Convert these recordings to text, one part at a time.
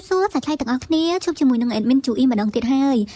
សួរសាច់ថ្លៃទាំងអស់គ្នាជួបជាមួយនឹង admin ជួយម្ដងទៀតហើ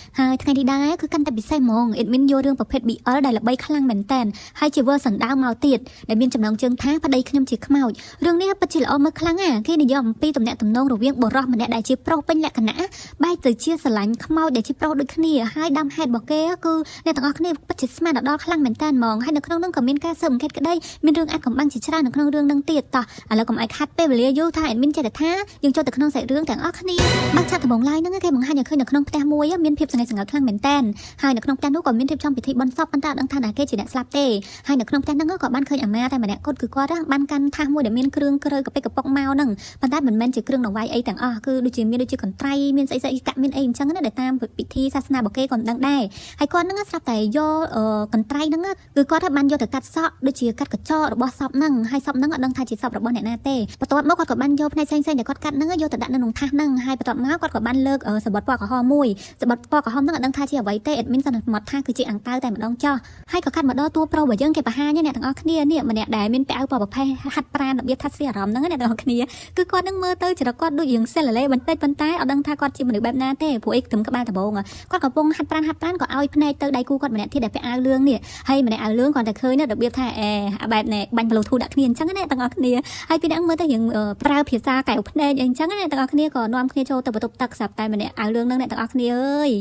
យថ្ងៃនេះដែរគឺកាន់តែពិសេសហ្មង admin យករឿងប្រភេទ BL ដែលល្បីខ្លាំងមែនតើហើយជា version ដើមមកទៀតដែលមានចំណងជើងថាប្តីខ្ញុំជាខ្មោចរឿងនេះពិតជាល្អមើលខ្លាំងគេនិយាយអំពីទំនាក់ទំនងរវាងបុរសម្នាក់ដែលជាប្រុសពេញលក្ខណៈបែរទៅជាស្រឡាញ់ខ្មោចដែលជាប្រុសដូចគ្នាហើយដើមហេតុរបស់គេគឺអ្នកទាំងអស់គ្នាពិតជាស្មានដល់ខ្លាំងមែនតើហ្មងហើយនៅក្នុងនោះក៏មានការស៊ើបអង្កេតក្តីមានរឿងអាចកំបាំងជាច្រើននៅក្នុងរឿងនឹងទៀតតោះឥឡូវកុំឲ្យខាត់ពេលវេលាយូរថា admin ចេះតែថាយើងចូលទៅក្នុងសាច់រឿងទាំងអស់គ្នាបើឆាត់ដំបងឡាយហ្នឹងគេបង្ហាញឲ្យឃើញនៅក្នុងផ្ទះមួយមានភាពស្ងេះស្ងាត់ខ្លាំងមែនតើហើយនៅក្នុងផ្ទះនោះក៏មានរៀបចំពិធីបុណ្យសពប៉ុន្តែអត់ដឹងថាណាគេជាអ្នកស្លាប់ទេហើយនៅក្នុងផ្ទះហ្នឹងក៏បានឃើញអាម៉ាតែម្នាក់គាត់គឺគាត់បានកាន់ថាសមួយដែលមានគ្រឿងក្រៅកពិកកប៉ុកមកហ្នឹងប៉ុន្តែមិនមែនជាគ្រឿងដង្វាយអីទាំងអស់គឺដូចជាមានដូចជាកន្ត្រៃមានស្អីកាក់មានអីអញ្ចឹងណាដែលតាមពិធីសាសនារបស់គេក៏មិនដឹងដែរហើយគាត់ហ្នឹងស្រាប់តែយកកន្ត្រៃហ្នឹងគឺគាត់បានយកទៅកាត់សក់ដូចជាកាត់កញ្ចក់របស់សពហ្នឹងហើយសពហ្នឹងអត់ដឹងថាជាសពរបស់អ្នកណាទេបន្ទាប់មកគាត់ក៏បានយកផ្នែកផ្សេងៗដែលគាត់កាត់ហ្នឹងយកទៅដាក់នៅក្នុងថាសហ្នឹងហើយបន្ទាប់មកគាត់ក៏បានលើកសបត់ពណ៌ក្រហមមួយសបត់ពណ៌ក្រហមហ្នឹងអត់ដឹងថាជាអ្វីទេ admin សន្មត់ថាគឺជាអង្កៅតែម្ដងចោះហើយក៏កាត់មកដល់តួប្រុសរបស់យើងគេបង្ហាញអ្នកទាំងអស់គ្នានេះម្នាក់ដែលមានពាក់អាវពណ៌ប្រផេះហាត់ប្រាណរបៀបថាស្រីអារម្មណ៍ហ្នឹងអ្នកទាំងអស់គ្នាគឺគាត់នឹងមើលទៅចរិតគាត់ដូចរឿងសិលលេបន្តិចប៉ុន្តែអត់ដឹងថាគាត់ជាមនុស្សបែបណាទេព្រោះអីត្រឹមក្បាលដបងគាត់កំពុងហាត់ប្រាណក៏ឲ្យភ្នែកទៅដៃគូគាត់ម្នាក់ទៀតដែលពាក់អាវលឿងនេះហើយម្នាក់អាវលឿងគាត់តែឃើញរបៀបថាបែបនេះបាញ់ Bluetooth ដាក់គ្នាអញ្ចឹងណាទាំងអស់គ្នាហើយពីហ្នឹងមើលទៅរឿងប្រើភាសាកែវភ្នែកអីអញ្ចឹងណាទាំងអស់គ្នាក៏នាំគ្នាចូលទៅបន្ទប់ទឹកស្រាប់តែម្នាក់អាវលឿងហ្នឹងអ្នកទាំងអស់គ្នាអើយ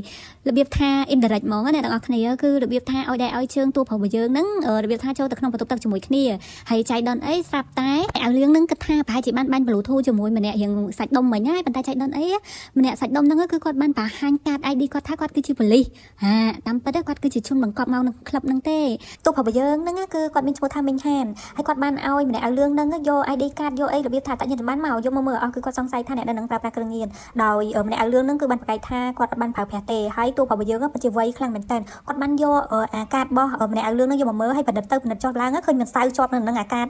របៀបថា indirect ហ្មងអ្នកទាំងអស់គ្នាគឺរបៀបថាឲ្យដៃឲ្យជើងតួប្រុសរបស់យើងហ្នឹងរបៀបថាចូលទៅក្នុងបន្ទប់ទឹកជាមួយគ្នាហើយចៃដនអីស្រាប់តែអាវលឿងហ្នឹងគិតថាប្រហែលជាបានបាញ់ Bluetooth ជាមួយម្នាក់រៀងសាច់ដុំមិញហើយប៉ុន្តែចៃដនអីម្នាក់សាច់ដុំហ្នឹងគឺគាត់បានបង្ហាញកាត ID គាត់ថាគាត់គឺជាប៉ូលីសតាមពិតគាត់គឺជាជនបង្កប់មកនៅក្លឹបហ្នឹងទេតួប្រុសរបស់យើងហ្នឹងគឺគាត់មានឈ្មោះថាមីងហានហើយគាត់បានឲ្យម្នាក់អាវលឿងហ្នឹងយក ID កាតយកអីរបៀបថាតាញ់បានមកយកមកមើលអស់គឺគាត់សង្ស័យថាអ្នកនឹងប្រើប្រាស់គ្រឿងញៀនដោយម្នាក់អាវលឿងហ្នឹងគឺបានប្រកែកថាគាត់អត់បានប្រើប្រាស់ទេហើយតួប្រុសរបស់យើងពិតជាវៃខ្លាំងមែនតើគាត់បានយកអាកាតរបស់ម្នាក់អាវលឿងហ្នឹងយកមកមើលហើយប្រឌិតទៅប្រឌិតចុះឡើងឃើញមិនសៅជាប់នៅនឹងអាកាត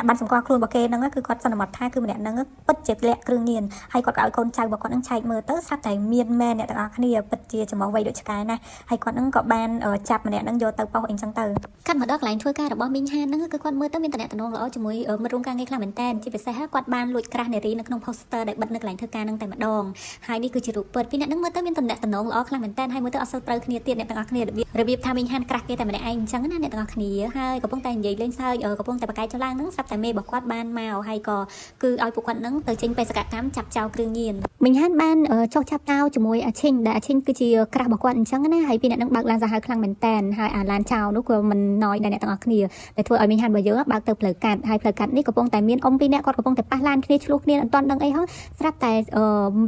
បានសម្គាល់ខ្លួនរបស់គេហ្នឹងគឺគាត់សន្មត់ថាគឺម្នាក់ហ្នឹងពិតជាលាក់គ្រឿងញៀនហើយគាត់ក៏ឲ្យកូនចៅរបស់គាត់ហ្នឹងឆែកមើលទៅស្រាប់តែមានមែនអ្នកទាំងអស់គ្នាពិតជាចំអស់វៃដូចឆ្កែណាហើយគាត់ហ្នឹងក៏បានចាប់ម្នាក់ហ្នឹងយកទៅប៉ោះអីចឹងទៅកាត់មកដល់កន្លែងធ្វើការរបស់មីងហានហ្នឹងគឺគាត់មើលទៅមានតំណែងល្អជាមួយមិត្តរួមការងារខ្លាំងមែនតើជាពិសេសគាត់បានលួចក្រាស់នារីនៅក្នុង poster ដែលបិទនៅកន្លែងធ្វើការហ្នឹងតែម្ដងហើយនេះគឺជារូបពិតពីអ្នកហ្នឹងមើលទៅមានតំណែងល្អខ្លាំងមែនតើហើយមើលទៅអត់សូវត្រូវគ្នាទៀតអ្នកទាំងអស់គ្នារបៀបថាមីងហានក្រាស់គេតែម្នាក់ឯងអញ្ចឹងណាអ្នកទាំងអស់គ្នាហើយកំពុងតែនិយាយលេងសើចកំពុងតែបកកាយចុះឡើងហ្នឹងស្រាប់តែមេរបស់គាត់បានមកហើយក៏គឺឲ្យពួកគាត់ហ្នឹងទៅចេញបេសកកម្មចាប់ចោលគ្រឿងញៀនមីងហានបានចុះចាប់ចោលជាមួយអាឈិញដែលអាឈិញគឺជាក្រាស់របស់គាត់អញ្ចឹងណាហើយពីអ្នកហ្នឹងបើកឡានសាហាវខ្លាំងមែនតើហើយអាឡានចោលនោះក៏មិនណយដែរអ្នកទាំងអស់គ្នាដែលធ្វើឲ្យមីងហានរបស់យើងបើកទៅផ្លូវកាត់ហើយផ្លូវកាត់នេះកំពុងតែមានអ៊ំពីរនាក់គាត់កំពុងតែប៉ះឡានគ្នាឆ្លោះគ្នាអត់ទាន់ដឹងអីហោះស្រាប់តែ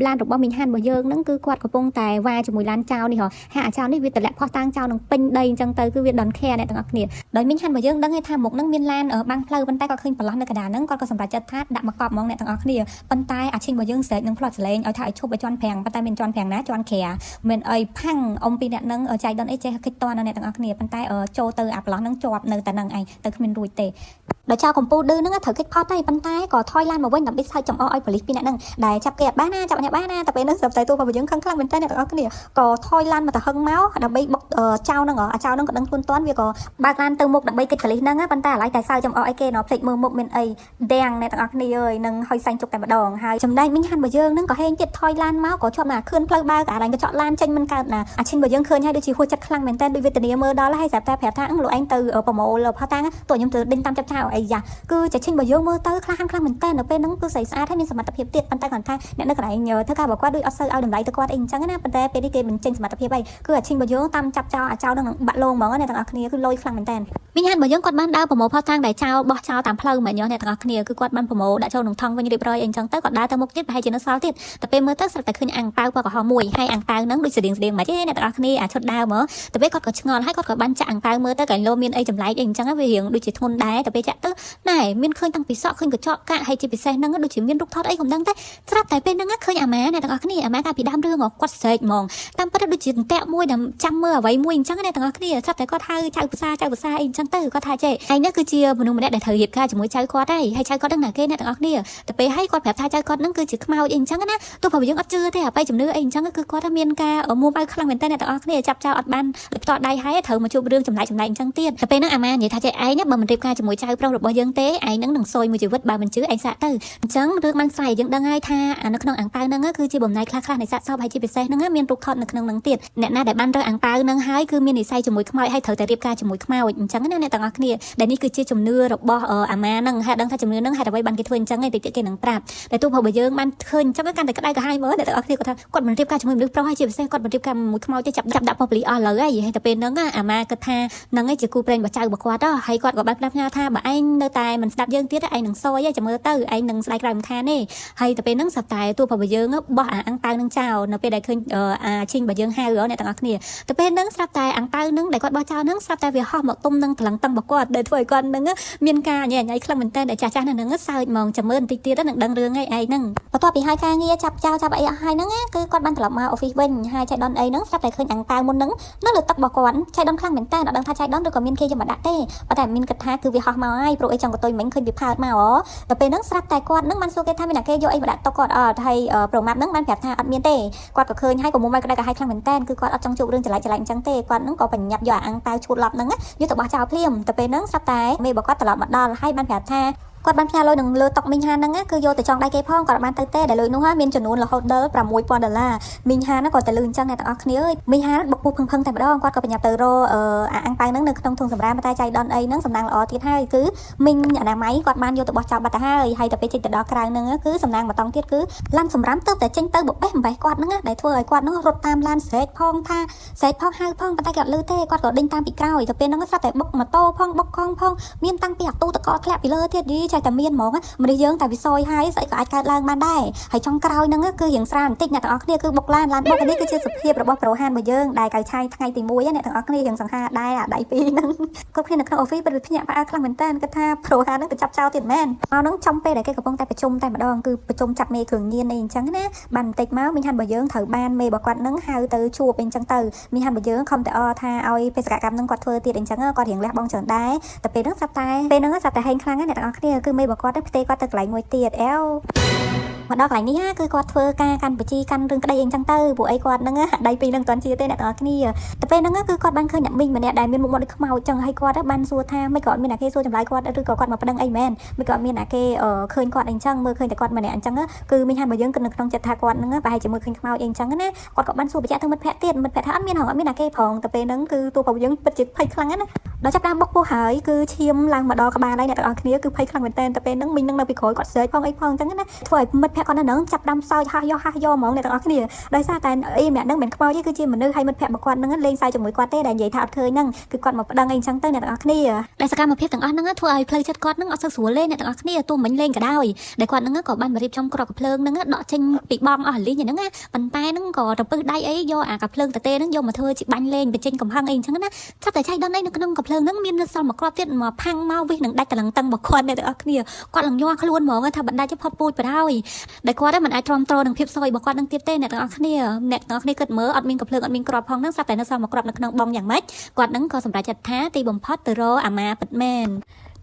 ឡានរបស់មីងហានរបស់យើងហ្នឹងគឺគាត់កំពុងតែវ៉ាជាមួយឡានចោលនេះហោះហើយអាចោលនេះវាតម្លាក់ផោះតាំងចោលនឹងពេញដីអញ្ចឹងទៅគឺវាដនខែអ្នកទាំងអស់គ្នាដោយមីងហានរបស់យើងដឹងថាមុខហ្នឹងមានឡានបាំងផ្លូវប៉ុន្តែគាត់ឃើញប្រឡោះនៅកណ្ដាលហ្នឹងគាត់ក៏សម្រេចចិត្តថាដាក់មកកប់ហ្មងអ្នកទាំងអស់គ្នាប៉ុន្តែអាឈិញរបស់យើងស្រែកនឹងផ្លាត់សលេងឲ្យថាឲ្យឈប់ឲ្យជន់ប្រាំងប៉ុន្តែមានជន់ប្រាំងណាជន់ក្រាមិនអីផាំងអ៊ំពីរនាក់ហ្នឹងចៃដនអីចេះគិតតនៅអ្នកទាំងអស់គ្នាប៉ុន្តែចូលទៅអាប្រឡោះហ្នឹងជាប់នៅតែនឹងឯងទៅគ្មានរួចទេដោយចៅកម្ពុជាឌឺហ្នឹងត្រូវគេផុតតែប៉ុន្តែក៏ថយឡានមកវិញដើម្បីស្ហៅចំអកឲ្យប៉ូលីសពីរនាក់ហ្នឹងដែលចាប់គេអត់បានណាចាប់អ្នកបានណាតែពេលហ្នឹងស្រាប់តែតួរបស់យើងខឹងខ្លាំងមែនតើអ្នកទាំងអស់គ្នាក៏ថយឡានមកទៅហឹងមកដើម្បីបុកចៅហ្នឹងអាចៅហ្នឹងក៏ដឹងខ្លួនតាន់វាក៏បើកឡានទៅមុខដើម្បីគេចប៉ូលីសហ្នឹងប៉ុន្តែឥឡូវតែសៅចំអកឲ្យគេណោះភ្លេចមើលមុខមានអីដាំងអ្នកទាំងអស់គ្នាអើយនឹងហើយសែងជុកតែម្ដងហើយចំណែកមីងហានរបស់យើងហ្នឹងក៏ហេងទៀតថយឡានមកក៏ជាប់មកខឿនផ្លូវបើកអាឡានកញ្ចក់ឡានចេញមិនកើតណាអាឈិនរបស់យើងឃើញហើយដូចជាហួសចិត្តខ្លាំងមែនតើដូចវេទនាមើលដល់ហើយស្រាប់តែប្រាប់ថាលោកឯងទៅប្រម៉ូលផោះតាំងតួខ្ញុំទៅដេញតាមចាប់ចៅអីយ៉ាគឺចាឈិនរបស់យើងមើលទៅខ្លាំងមែនតើនៅពេលហ្នឹងគឺស្អាតហើយមានសមត្ថភាពទៀតប៉ុន្តែគាត់ថាអ្នកនៅកន្លែងធ្វើការរបស់គាត់ដូចអត់សូវឲ្យតម្លៃទៅគាត់អីអញ្ចឹងណាប៉ុន្តែពេលនេះគេមិនចេញសមត្ថភាពអីគឺអាឈិនរបស់យើងតាមចាប់ចៅអាចៅនឹងបាក់លងហ្មងអ្នកទាំងអស់គ្នាគឺលយខ្លាំងមែនតើមីងហានរបស់យើងគាត់បានដើរប្រម៉ូលផោះតាំងដែលចៅបោះចោលតាមផ្លូវមែនអ្នកទាំងអស់គ្នាគឺគាត់បានប្រម៉ូលដាក់ចូលក្នុងថង់វិញរៀបរយអីអញ្ចឹងទៅគាត់ដើរទៅមុខទៀតប្រហែលជានៅសល់ទៀតតែពេលមើលទៅស្រាប់តែឃើញអាំងប៉ៅពណ៌ក្រហមមួយហើយអាំងប៉ៅហ្នឹងដូចស្តៀងមកទេអ្នកទាំងអស់គ្នាអាឈុតដើមតែពេលគាត់ក៏ឆ្ងល់ហើយគាត់ក៏បានចាក់អាំងប៉ៅមើលទៅកែលោមានអីចម្លែកអីអញ្ចឹងវារៀងដូចជាធ្ងន់ដែរតែពេលចាក់ទៅណែមានឃើញតាំងពីសក់ឃើញកញ្ចក់កាក់ហើយជាពិសេសហ្នឹងដូចជាមានរូបថតអីក៏មិនដឹងតែស្រាប់តែពេលហ្នឹងឃើញអាម៉ាអ្នកទាំងអស់គ្នាអាម៉ាកាលពីដើមរឿងគាត់ស្រែកហ្មងតាមពិតដូចជាតាក់មួយដែលចាំមើលអ្វីមួយអញ្ចឹងអ្នកទាំងអស់គ្នាស្រាប់តែគាត់ហៅចៅភាសាអីអញ្ចឹងទៅគាត់ថាចេឯនេះគឺជាមនុស្សម្នាក់ដែលត្រូវរៀបការជាមួយចៅគាត់ហើយចៅគាត់ដឹងណាគេអ្នកទាំងអស់គ្នាតែពេលឲ្យគាត់ប្រាប់ថាចៅគាត់ហ្នឹងគឺជាខ្មោចអីអញ្ចឹងណាទោះបើយើងអត់ជឿទេអ្វីជំនឿអីអញ្ចឹងគឺគាត់មានការមួម៉ៅខ្លាំងមែនតើអ្នកទាំងអស់គ្នាចាប់ចៅអត់បានផ្ទាល់ដៃហើយត្រូវមកជួបរឿងចម្លែកអញ្ចឹងទៀតតែពេលហ្នឹងអាម៉ានិយាយថាចេឯងបើមិនរៀបការជាមួយចៅប្រុស របស់យើងទេឯងនឹងនឹងសួយមួយជីវិតបើមិនជឿឯងសាក់ទៅអញ្ចឹងរឿងបានស្រាយយើងដឹងហើយថានៅក្នុងអាំងប៉ាវហ្នឹងគឺជាបំណែកខ្លះៗនៃសាកសពហើយជាពិសេសហ្នឹងមានរូបថតនៅក្នុងហ្នឹងទៀតអ្នកណាដែលបានរើអាំងប៉ាវហ្នឹងហើយគឺមាននិស្ស័យជាមួយខ្មោចហើយត្រូវតែរៀបការជាមួយខ្មោចអញ្ចឹងណាអ្នកទាំងអស់គ្នាដែលនេះគឺជាជំនឿរបស់អាម៉ាហ្នឹងហើយដឹងថាជំនឿហ្នឹងហេតុអ្វីបានគេធ្វើអញ្ចឹងឯងតិចគេនឹងប្រាប់តែទោះបើយើងបានឃើញអញ្ចឹងកាន់តែក្តៅក្រហាយមើលអ្នកទាំងអស់គ្នាគាត់ថាគាត់មិនរៀបការជាមួយមនុស្សប្រុសហើយជាពិសេសគាត់មិនរៀបការមួយខ្មោចទេចាប់ដាក់ប៉ុបលីអស់លើហើយតែពេលហ្នឹងអាម៉ាគិតថាហ្នឹងឯងជាគូព្រេងរបស់ចៅរបស់គាត់ហើយគាត់ក៏បានប្រាប់ផ្ញើថាបើឯងនៅតែមិនស្ដាប់យើងទៀតឯងនឹងសយចាំមើលទៅឯងនឹងស្ដាយក្រោយមិនខានទេហើយតែពេលហ្នឹងស្រាប់តែទោះបើយើងបោះអាំងប៉ាវនឹងចោលនៅពេលដែលឃើញអាឈិញបើយើងហៅអ្នកទាំងអស់គ្នាតែពេលហ្នឹងស្រាប់តែអាំងប៉ាវហ្នឹងដែលគាត់បោះចោលហ្នឹងស្រាប់តែវាហោះមកទុំនឹងថ្លឹងតឹងរបស់គាត់ដែលធ្វើឲ្យគាត់ហ្នឹងមានការញ៉ៃញ៉ៃខ្លាំងមែនតើដែលចាស់នៅហ្នឹងសើចហ្មងចាំមើលបន្តិចទៀតនឹងដឹងរឿងឯងហ្នឹងបន្ទាប់ពីហើយការងារចាប់ចោលចាប់អីអស់ហើយហ្នឹងគឺគាត់បានត្រឡប់មក office វិញហើយចៃដនអីហ្នឹងស្រាប់តែឃើញអាំងប៉ាវមុនហ្នឹងនៅលើទឹករបស់គាត់ចៃដនខ្លាំងមែនតើអត់ដឹងថាចៃដនឬក៏មានគេយកមកដាក់ទេប៉ុន្តែមានគិតថាគឺវាហោះមកហើយព្រោះអីចង់កតុយមិញឃើញវាផើតមកតែពេលហ្នឹងស្រាប់តែគាត់ហ្នឹងបានសួរគេថាមានអ្នកគេយកអីមកដាក់តុគាត់អត់ហើយប្រម៉ាប់ហ្នឹងបានប្រាប់ថាអត់មានទេគាត់ក៏ឃើញហើយក៏មុំមកក្តៅក្រហាយខ្លាំងមែនតើគឺគាត់អត់ចង់ជួបរឿងចលែកអញ្ចឹងទេគាត់ហ្នឹងក៏បញ្ញាប់យកអាំងប៉ាវឈួតឡប់ហ្នឹងយកទៅបោះចោលភ្លាមតែពេលហ្នឹងស្រាប់តែមេរបស់គាត់ត្រឡប់មកដល់ហើយបានប្រាប់ថាគាត់បានផ្ញើលុយនឹងលើតុកមីងហានហ្នឹងគឺយកទៅចង់ដៃគេផងគាត់បានទៅទេដែលលុយនោះមានចំនួនរហូតដល់$6000មីងហានគាត់ទៅលឺអញ្ចឹងអ្នកទាំងអស់គ្នាអើយមីងហានបុកពុះភឹងតែម្ដងគាត់ក៏បញ្ញាប់ទៅរកអាំងប៉ាវហ្នឹងនៅក្នុងធុងសម្រាមតែចៃដនអីហ្នឹងសំណាងល្អទៀតហើយគឺមីងអនាម័យគាត់បានយកទៅបោះចោលបាត់ទៅហើយតែពេលចេញទៅដល់ក្រៅហ្នឹងគឺសំណាងម្ដងទៀតគឺឡានសម្រាមទៅតែចេញទៅបបេះគាត់ហ្នឹងដែលធ្វើឲ្យគាត់ហ្នឹងរត់តាមឡានស្រែកផងថាស្រែកផងហៅផងប៉ុន្តែគាត់អត់លឺទេគាត់ក៏ដេញតាមពីក្រោយតែពេលហ្នឹងស្រាប់តែបុកម៉ូតូផងបុកកង់ផងមានតាំងពីអាទូតកធ្លាក់ពីលើទៀតតែមានហ្មងមនុស្សយើងតែវាសយហើយស្អីក៏អាចកើតឡើងបានដែរហើយចុងក្រោយហ្នឹងគឺរៀងស្រាលបន្តិចអ្នកទាំងអស់គ្នាគឺបុកឡានបុកនេះគឺជាសភាពរបស់ប្រូហានរបស់យើងដែលកៅឆៃថ្ងៃទី1អ្នកទាំងអស់គ្នារៀងសង្ហាដែរអាដៃពីរហ្នឹងគ្រប់គ្នានៅក្នុង office ពេលភ្ញាក់ផ្អើលខ្លាំងមែនតើគាត់ថាប្រូហានហ្នឹងទៅចាប់ចោលទៀតមែនមកហ្នឹងចំពេលដែលគេកំពុងតែប្រជុំតែម្ដងគឺប្រជុំចាត់មេគ្រឿងញៀនអីអញ្ចឹងណាបានបន្តិចមកមីងហានរបស់យើងត្រូវបានមេរបស់គាត់ហ្នឹងហៅទៅជួបអីអញ្ចឹងទៅមីងហានរបស់យើងខំតែថាឲ្យបេសកកម្មហ្នឹងគាត់ធ្វើទៀតអញ្ចឹងគាត់រៀងលះបង់ច្រើនដែរតែពេលហ្នឹងស្រាប់តែហេងខ្លាំងណាស់អ្នកទាំងអស់គ្នាគឺមេរបស់គាត់ផ្ទេគាត់ទៅកន្លែងមួយទៀតអែវមកដល់កន្លែងនេះគឺគាត់ធ្វើការកាន់បជីកាន់រឿងក្តីអីចឹងទៅពួកអីគាត់ហ្នឹងដៃពីរហ្នឹងមិនទាន់ជាទេអ្នកទាំងអស់គ្នាតែពេលហ្នឹងគឺគាត់បានឃើញអ្នកមីងម្នាក់ដែលមានមុខមាត់ដូចខ្មោចចឹងហើយគាត់បានសួរថាមិនក៏អត់មានអ្នកគេសួរចម្លើយគាត់ឬក៏គាត់មកប្តឹងអីមែនមិនក៏អត់មានអ្នកគេឃើញគាត់អីចឹងមើលឃើញតែគាត់ម្នាក់អញ្ចឹងគឺមីងហានរបស់យើងគិតនៅក្នុងចិត្តថាគាត់ហ្នឹងប្រហែលជាមួយឃើញខ្មោចអីអញ្ចឹងណាគាត់ក៏បានសួរបញ្ជាក់ទៅមិត្តភក្តិទៀតមិត្តភក្តិថាអត់មានអ្នកគេផងតែពេលហ្នឹងគឺតួរបស់យើងពិតជាភ័យខ្លាំងណាស់ដល់ចាប់ដើមបុកពោះហើយគឺឈាមឡើងមកដល់ក្បាលហើយអ្នកទាំងអស់គ្នាគឺភ័យខ្លាំងមែនតើតែពេលហ្នឹងមីងនឹងនៅពីក្រោយគាត់ស្រែកផងអីផងអញ្ចឹងណាធ្វើឲ្យមិត្តភក្តិគាត់នៅហ្នឹងចាប់ដើមសើចហះយកហ្មងអ្នកទាំងអស់គ្នាដោយសារតែអីម្នាក់ហ្នឹងមិនខ្មោចទេគឺជាមនុស្សហើយមិត្តភក្តិរបស់គាត់ហ្នឹងលេងសើចជាមួយគាត់ទេដែលនិយាយថាអត់ឃើញហ្នឹងគឺគាត់មកប្តឹងអីអញ្ចឹងទៅអ្នកទាំងអស់គ្នាដែលសកម្មភាពទាំងអស់ហ្នឹងធ្វើឲ្យផ្លូវចិត្តគាត់ហ្នឹងអត់សូវស្រួលទេអ្នកទាំងអស់គ្នាទោះមិនលេងក៏ដោយដែលគាត់ហ្នឹងក៏បានរៀបចំគ្រាប់កាភ្លើងហ្នឹងដកចេញពីបងអស់លីងហ្នឹងប៉ុន្តែហ្នឹងក៏ទៅពឹសដៃអីយកអាកាភ្លើងតទេហ្នឹងយកមកធ្វើជាបាញ់លេងបញ្ចេញកំហឹងអីអញ្ចឹងណាចាប់តែចៃដនអីនៅក្នុងកាភ្លើងហ្នឹងមាននៅសល់មួយគ្រាប់ទៀតមកផាំងមកវិសនឹងដាច់តឡឹងតឹងរបស់គាត់អ្នកទាំងអស់គ្នាគាត់ឡើងញ័រខ្លួនហ្មងថាបណ្ដាច់ផុតពូជបណ្ដោយដែលគាត់មិនអាចទ្រាំទ្រនឹងភាពសយរបស់គាត់នឹងទៀតទេអ្នកទាំងអស់គ្នាគិតមើលអត់មានកាភ្លើងអត់មានគ្រាប់ផងហ្នឹងស្រាប់តែនៅសល់មួយគ្រាប់នៅក្នុងបងយ៉ាងម៉េចគាត់នឹងក៏សម្រេចចិត្តថាទីបំផុតទៅរកអាម៉ាពិតមែន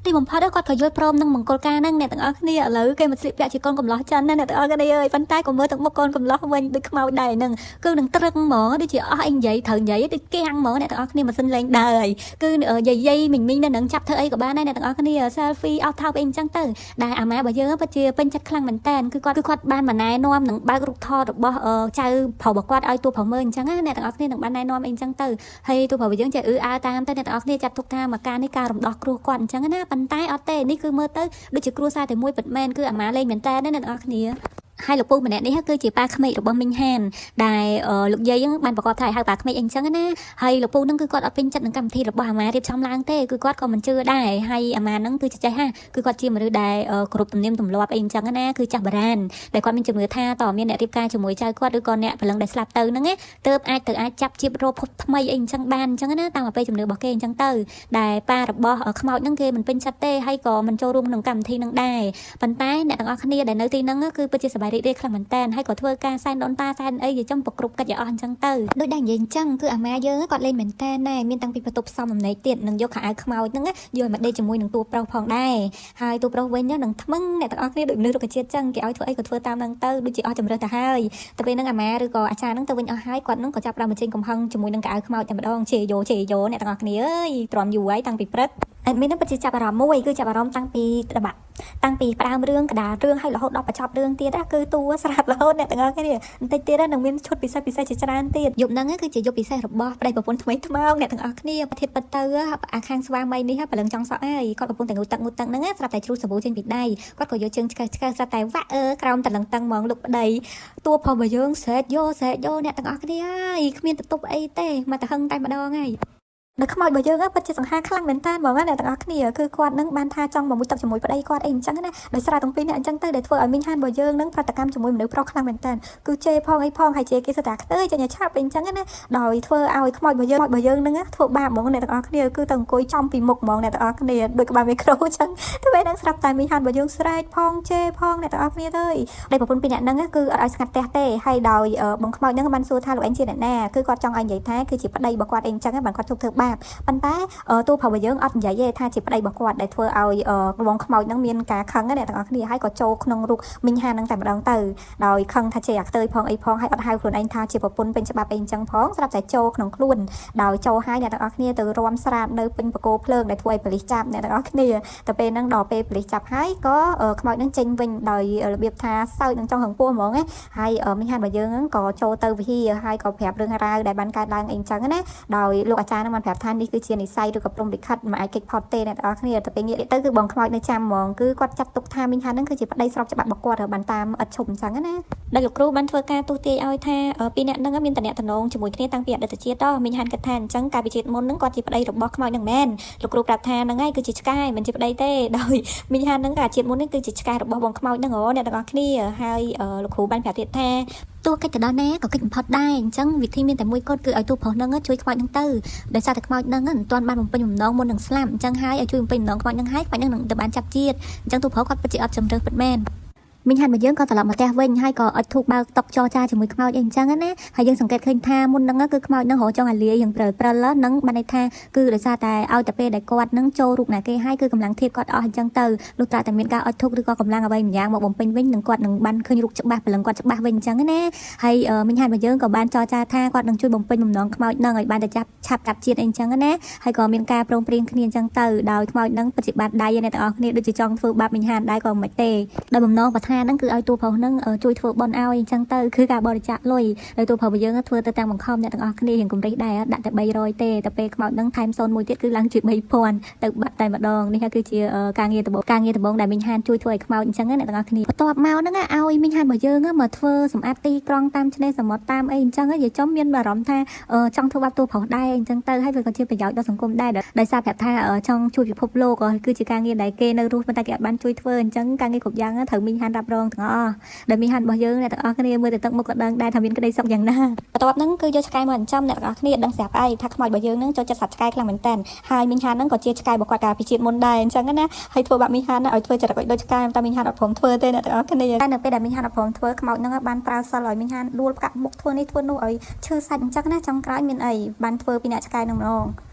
ទីបំផុតគាត់ក៏យល់ព្រមនឹងមង្គលការហ្នឹងអ្នកទាំងអស់គ្នាឥឡូវគេមកស្លៀកពាក់ជាកូនកំលោះចិនណាអ្នកទាំងអស់គ្នាអើយប៉ុន្តែក៏មើលទាំងមុខកូនកំលោះវិញដូចខ្មោចដែរហ្នឹងគឺនឹងត្រឹកហ្មងដូចជាអស់អីនិយាយត្រូវនិយាយដូចគាំងហ្មងអ្នកទាំងអស់គ្នាម៉ាស៊ីនលេងដើរហើយគឺយាយមីងនៅនឹងចាប់ធ្វើអីក៏បានដែរអ្នកទាំងអស់គ្នា selfie អស់ថោបអីអញ្ចឹងទៅដែលអាម៉ារបស់យើងពិតជាពេញចិត្តខ្លាំងមែនតើគឺគាត់បានណែនាំនឹងបើករូបថតរបស់ចៅប្រុសរបស់គាត់ឲ្យតួប្រុសមើលអញ្ចឹងណាអ្នកទាំងអស់គ្នានឹងបានណែនាំអីអញ្ចឹងទៅហើយតួប្រុសរបស់យើងចេះអើតាមទៅអ្នកទាំងអស់គ្នាចាត់ទុកថាមកការនេះការរំដោះគ្រោះគាត់អញ្ចឹងណាប៉ុន្តែអត់ទេនេះគឺមើលទៅដូចជាគ្រួសារតែមួយពិតមែនគឺអាម៉ាលេងមែនតើអ្នកទាំងអស់គ្នាហើយលោកពូម្នាក់នេះគឺជាប៉ាក្មេករបស់មីងហានដែលលោកយាយបានប្រកបថាឲ្យហៅប៉ាក្មេកអីចឹងណាហើយលោកពូនឹងគឺគាត់អត់ពេញចិត្តនឹងកម្មវិធីរបស់អាម៉ារៀបចំឡើងទេគឺគាត់ក៏មិនជឿដែរហើយអាម៉ានឹងគឺចេះគឺគាត់ជាមនុស្សដែលគ្រប់ទំនៀមទម្លាប់អីចឹងណាគឺចាស់បារាណដែលគាត់មានជំនឿថាតើមានអ្នករៀបការជាមួយចៅគាត់ឬក៏អ្នកប្រឡឹងដែលស្លាប់ទៅហ្នឹងទើបអាចចាប់ជីបរោភពថ្មីអីចឹងបានចឹងណាតាមអ្វីជំនឿរបស់គេអញ្ចឹងទៅដែលប៉ារបស់ខ្មោចហ្នឹងគេមិនពេញចិត្តទេហើយក៏មិនចូលរួមក្នុងកម្មវិធីហ្នឹងដែរប៉ុន្តែអ្នកទាំងអស់គ្នាដែលនៅទីហ្នឹងគឺពិតជាសប្បាយរីករាយខ្លាំងមែនតើហើយក៏ធ្វើការសែនដូនតាសែនអីចំប្រគ្រប់កិច្ចឲ្យអស់អញ្ចឹងទៅដូចដែលនិយាយអញ្ចឹងគឺអាម៉ាយើងគាត់លេងមែនតើដែរមានតាំងពីបន្ទប់ផ្សំអំណេកទៀតនឹងយកខោអាវខ្មោចហ្នឹងយកមកដេកជាមួយនឹងតួប្រុសផងដែរហើយតួប្រុសវិញនឹងថ្មឹងអ្នកទាំងអស់គ្នាដូចមនុស្សរុក្ខជាតិអញ្ចឹងគេឲ្យធ្វើអីក៏ធ្វើតាមហ្នឹងទៅដូចជាអស់ជំរឿនទៅហើយតែពេលហ្នឹងអាម៉ាឬក៏អាចារ្យហ្នឹងទៅវិញអស់ហើយគាត់ហ្នឹងក៏ចាប់ផ្ដើមបញ្ចេញកំហឹងជាមួយនឹងកៅអៅខ្មោចតែម្ដងជេយោអ្នកទាំងអស់គ្នាអើយទ្រាំយូរហើយតាំងពីព្រឹក admin នឹងពិតជាចាប់អារម្មណ៍មួយគឺចាប់អារម្មណ៍តាំងពីផ្ដើមរឿងកដាលរឿងហើយរហូតដល់បញ្ចប់រឿងទៀតគឺតួស្រាប់រហូតអ្នកទាំងអស់គ្នាបន្តិចទៀតនឹងមានឈុតពិសេសជាច្រើនទៀតយប់ហ្នឹងគឺជាយប់ពិសេសរបស់ប្តីប្រពន្ធថ្មីថ្មោងអ្នកទាំងអស់គ្នាប្រធានពិតទៅអាខាងស្វាមីនេះព្រលឹងចង់សក់ហើយគាត់កំពុងតែងូតទឹកហ្នឹងស្រាប់តែជ្រុះសាប៊ូចេញពីដៃគាត់ក៏យកជើងឆ្កឹះស្រាប់តែវាក់ក្រោមតលឹងតឹងហ្មងលោកប្តីតួផុសរបស់យើងស្រែកយកអ្នកទាំងអស់គ្នាហើយគ្មានបន្ទប់អីទេមកតែហឹងតែម្ដងហើយនៅខ្មោចរបស់យើងពិតជាសង្ហាខ្លាំងមែនតើហ្មងអ្នកទាំងអស់គ្នាគឺគាត់នឹងបានថាចង់មកមួយទឹកជាមួយប្តីគាត់អីអញ្ចឹងណាដោយសារទាំងពីរនាក់អញ្ចឹងទៅដែលធ្វើឲ្យមីងហានរបស់យើងនឹងប្រតិកម្មជាមួយមនុស្សប្រុសខ្លាំងមែនតើគឺជេរផងអីផងហើយជេរគេស្ទើរតែខ្ទើយចាញ់ឆាប់អីអញ្ចឹងណាដោយធ្វើឲ្យខ្មោចរបស់យើងនឹងធ្វើបាបហ្មងអ្នកទាំងអស់គ្នាគឺទៅអង្គុយចំពីមុខហ្មងអ្នកទាំងអស់គ្នាដូចក្បាលមីក្រូអញ្ចឹងទៅពេលហ្នឹងស្រាប់តែមីងហានរបស់យើងស្រែកផងជេរផងអ្នកទាំងអស់គ្នាទៅតែប្រពន្ធពីរនាក់ហ្នឹងគឺអត់ឲ្យស្ងាត់ផ្ទះទេហើយដោយបងខ្មោចហ្នឹងបានសួរថាលោកឯងជាអ្នកណាគឺគាត់ចង់ឲ្យនិយាយថាគឺជាប្តីរបស់គាត់អីអញ្ចឹងបានគាត់ជប់ធ្វើបាបប៉ុន្តែតួប្រុសរបស់យើងអត់និយាយទេថាជាប្តីរបស់គាត់ដែលធ្វើឲ្យបងខ្មោចហ្នឹងមានការខឹងអ្នកទាំងអស់គ្នាហើយក៏ចូលក្នុងរូបមីងហានហ្នឹងតែម្ដងទៅដោយខឹងថាជាអាខ្ទើយផងអីផងហើយអត់ហៅខ្លួនឯងថាជាប្រពន្ធពេញច្បាប់អីអញ្ចឹងផងស្រាប់តែចូលក្នុងខ្លួនដោយចូលឲ្យអ្នកទាំងអស់គ្នាទៅរាំស្រាបនៅពេញបកគោភ្លើងដែលធ្វើឲ្យប៉ូលីសចាប់អ្នកទាំងអស់គ្នាតែពេលហ្នឹងដល់ពេលប៉ូលីសចាប់ហើយក៏ខ្មោចហ្នឹងចេញវិញដោយរបៀបថាសើចនឹងចង់ហឹងពោះហ្មងណាហើយមីងហានរបស់យើងហ្នឹងក៏ចូលទៅវិហារហើយក៏ប្រាប់រឿងរ៉ាវដែលបានកើតឡើងអីអញ្ចឹងណាដោយលោកអាចារ្យហ្នឹងបានប្រាប់ថានេះគឺជានិស្ស័យឬក៏ព្រំលិខិតមិនអាចគេចផុតទេអ្នកទាំងអស់គ្នាតែពេលងាកទៅគឺបងខ្មោចនៅចាំហ្មងគឺគាត់ចាត់ទុកថាមីងហានហ្នឹងគឺជាប្តីស្របច្បាប់របស់គាត់បានតាមឥតឈប់អញ្ចឹងណាដែលលោកគ្រូបានធ្វើការទូទាយឲ្យថាពីរនាក់ហ្នឹងមានតំណែងជាមួយគ្នាតាំងពីអតីតជាតិដល់មីងហានគិតថាអញ្ចឹងកាលពីជាតិមុនហ្នឹងគាត់ជាប្តីរបស់ខ្មោចហ្នឹងមែនលោកគ្រូប្រាប់ថាហ្នឹងហើយគឺជាឆ្កែមិនជាប្តីទេដោយមីងហានហ្នឹងកាលជាតិមុនហ្នឹងគឺជាឆ្កែរបស់បងខ្មោចហ្នឹងអ្នកទាំងអស់គ្នាហើយលោកគ្រូបានប្រាប់ទៀតថាទោះកិច្ចទៅដល់ណាក៏កិច្ចបំផុតដែរអញ្ចឹងវិធីមានតែមួយគត់គឺឲ្យទូប្រុសហ្នឹងជួយខ្មោចហ្នឹងទៅដោយសារតែខ្មោចហ្នឹងមិនទាន់បានបំពេញបំណងមុននឹងស្លាប់អញ្ចឹងហើយឲ្យជួយបំពេញបំណងខ្មោចហ្នឹងហើយខ្មោចហ្នឹងនឹងទៅបានចាប់ជាតិអញ្ចឹងទូប្រុសគាត់ពិតជាអត់ជំរឿនពិតមែនមីងហានរបស់យើងក៏ត្រឡប់មកផ្ទះវិញហើយក៏អត់ធូបបើកតុកចរចាជាមួយខ្មោចអីអញ្ចឹងណាហើយយើងសង្កេតឃើញថាមុនហ្នឹងគឺខ្មោចហ្នឹងរកចង់អាលាយយ៉ាងព្រិលហ្នឹងបានន័យថាគឺដោយសារតែឲ្យតែពេលដែលគាត់ហ្នឹងចូលរូបណាគេហើយគឺកម្លាំងធៀបគាត់អស់អញ្ចឹងទៅលុះត្រាតែមានការអត់ធូបឬក៏កម្លាំងអ្វីម្យ៉ាងមកបំពេញវិញនឹងគាត់នឹងបានឃើញរូបច្បាស់ព្រលឹងគាត់ច្បាស់វិញអញ្ចឹងណាហើយមីងហានរបស់យើងក៏បានចរចាថាគាត់នឹងជួយបំពេញបំណងខ្មោចហ្នឹងឲ្យបានតែឆាប់ចាប់ជាតិអីអញ្ចឹងណាហើយក៏មានការព្រមព្រៀងគ្នាអញ្ចឹងទៅដោយខ្មោចហ្នឹងពិតជាបាត់ដៃអ្នកទាំងអស់គ្នាដូចជាចង់ធ្វើបាបមីងហានដែរក៏មិនទេដោយបំណងប្រាថ្នាហ្នឹងគឺឲ្យតួប្រុសនឹងជួយធ្វើបន់ឲ្យអញ្ចឹងទៅគឺការបរិច្ចាគលុយដោយតួប្រុសរបស់យើងធ្វើទៅតាមបង្ខំអ្នកទាំងអស់គ្នារៀងកម្រិតដែរដាក់តែ300ទេតែពេលខ្មោចនឹងថែម01ទៀតគឺឡើងជា3000ទៅបាត់តែម្ដងនេះគឺជាការងារដំបូងដែលមីងហានជួយធ្វើឲ្យខ្មោចអញ្ចឹងអ្នកទាំងអស់គ្នាបន្ទាប់មកហ្នឹងឲ្យមីងហានរបស់យើងមកធ្វើសម្អាតទីក្រុងតាមឆ្នេរសមុទ្រតាមអីអញ្ចឹងនិយាយចំមានអារម្មណ៍ថាចង់ធ្វើបាបតួប្រុសដែរអញ្ចឹងទៅហើយវាក៏ជាប្រយោជន៍ដល់សង្គមដែរដោយសារប្រាប់ថាចង់ជួយពិភពលោកក៏គឺជាការងារដែលគេនៅរស់ប៉ុន្តែគេអាចបានជួយធ្វើអញ្ចឹងការងារគ្រប់យ៉ាងត្រូវមីងហានរ៉ាប់រងទាំងអស់ដែលមីងហានរបស់យើងអ្នកទាំងអស់គ្នាមើលទៅទឹកមុខក៏ដឹងដែរថាមានក្តីសុខយ៉ាងណាបន្ទាប់ហ្នឹងគឺយកឆ្កែមកចិញ្ចឹមអ្នកទាំងអស់គ្នាដឹងស្រាប់អីថាខ្មោចរបស់យើងហ្នឹងចូលចិត្តសត្វឆ្កែខ្លាំងមែនតើហើយមីងហានហ្នឹងក៏ជាឆ្កែរបស់គាត់កាលពីជាតិមុនដែរអញ្ចឹងណាហើយធ្វើបាបមីងហានឲ្យធ្វើចរិតដូចឆ្កែតែមីងហានអត់ព្រមធ្វើទេអ្នកទាំងអស់គ្នាតែនៅពេលដែលមីងហានអត់ព្រមធ្វើខ្មោចហ្នឹងបានប្រើសិលឲ្យមីងហានដួលផ្កាក់មុខធ្វើនេះធ្វើនោះឲ្យឈឺសាច់អញ្ចឹងណាចង់ក្រោយមានអីបានធ្វើពីអ្នកឆ្កែហ្នឹងម្ដង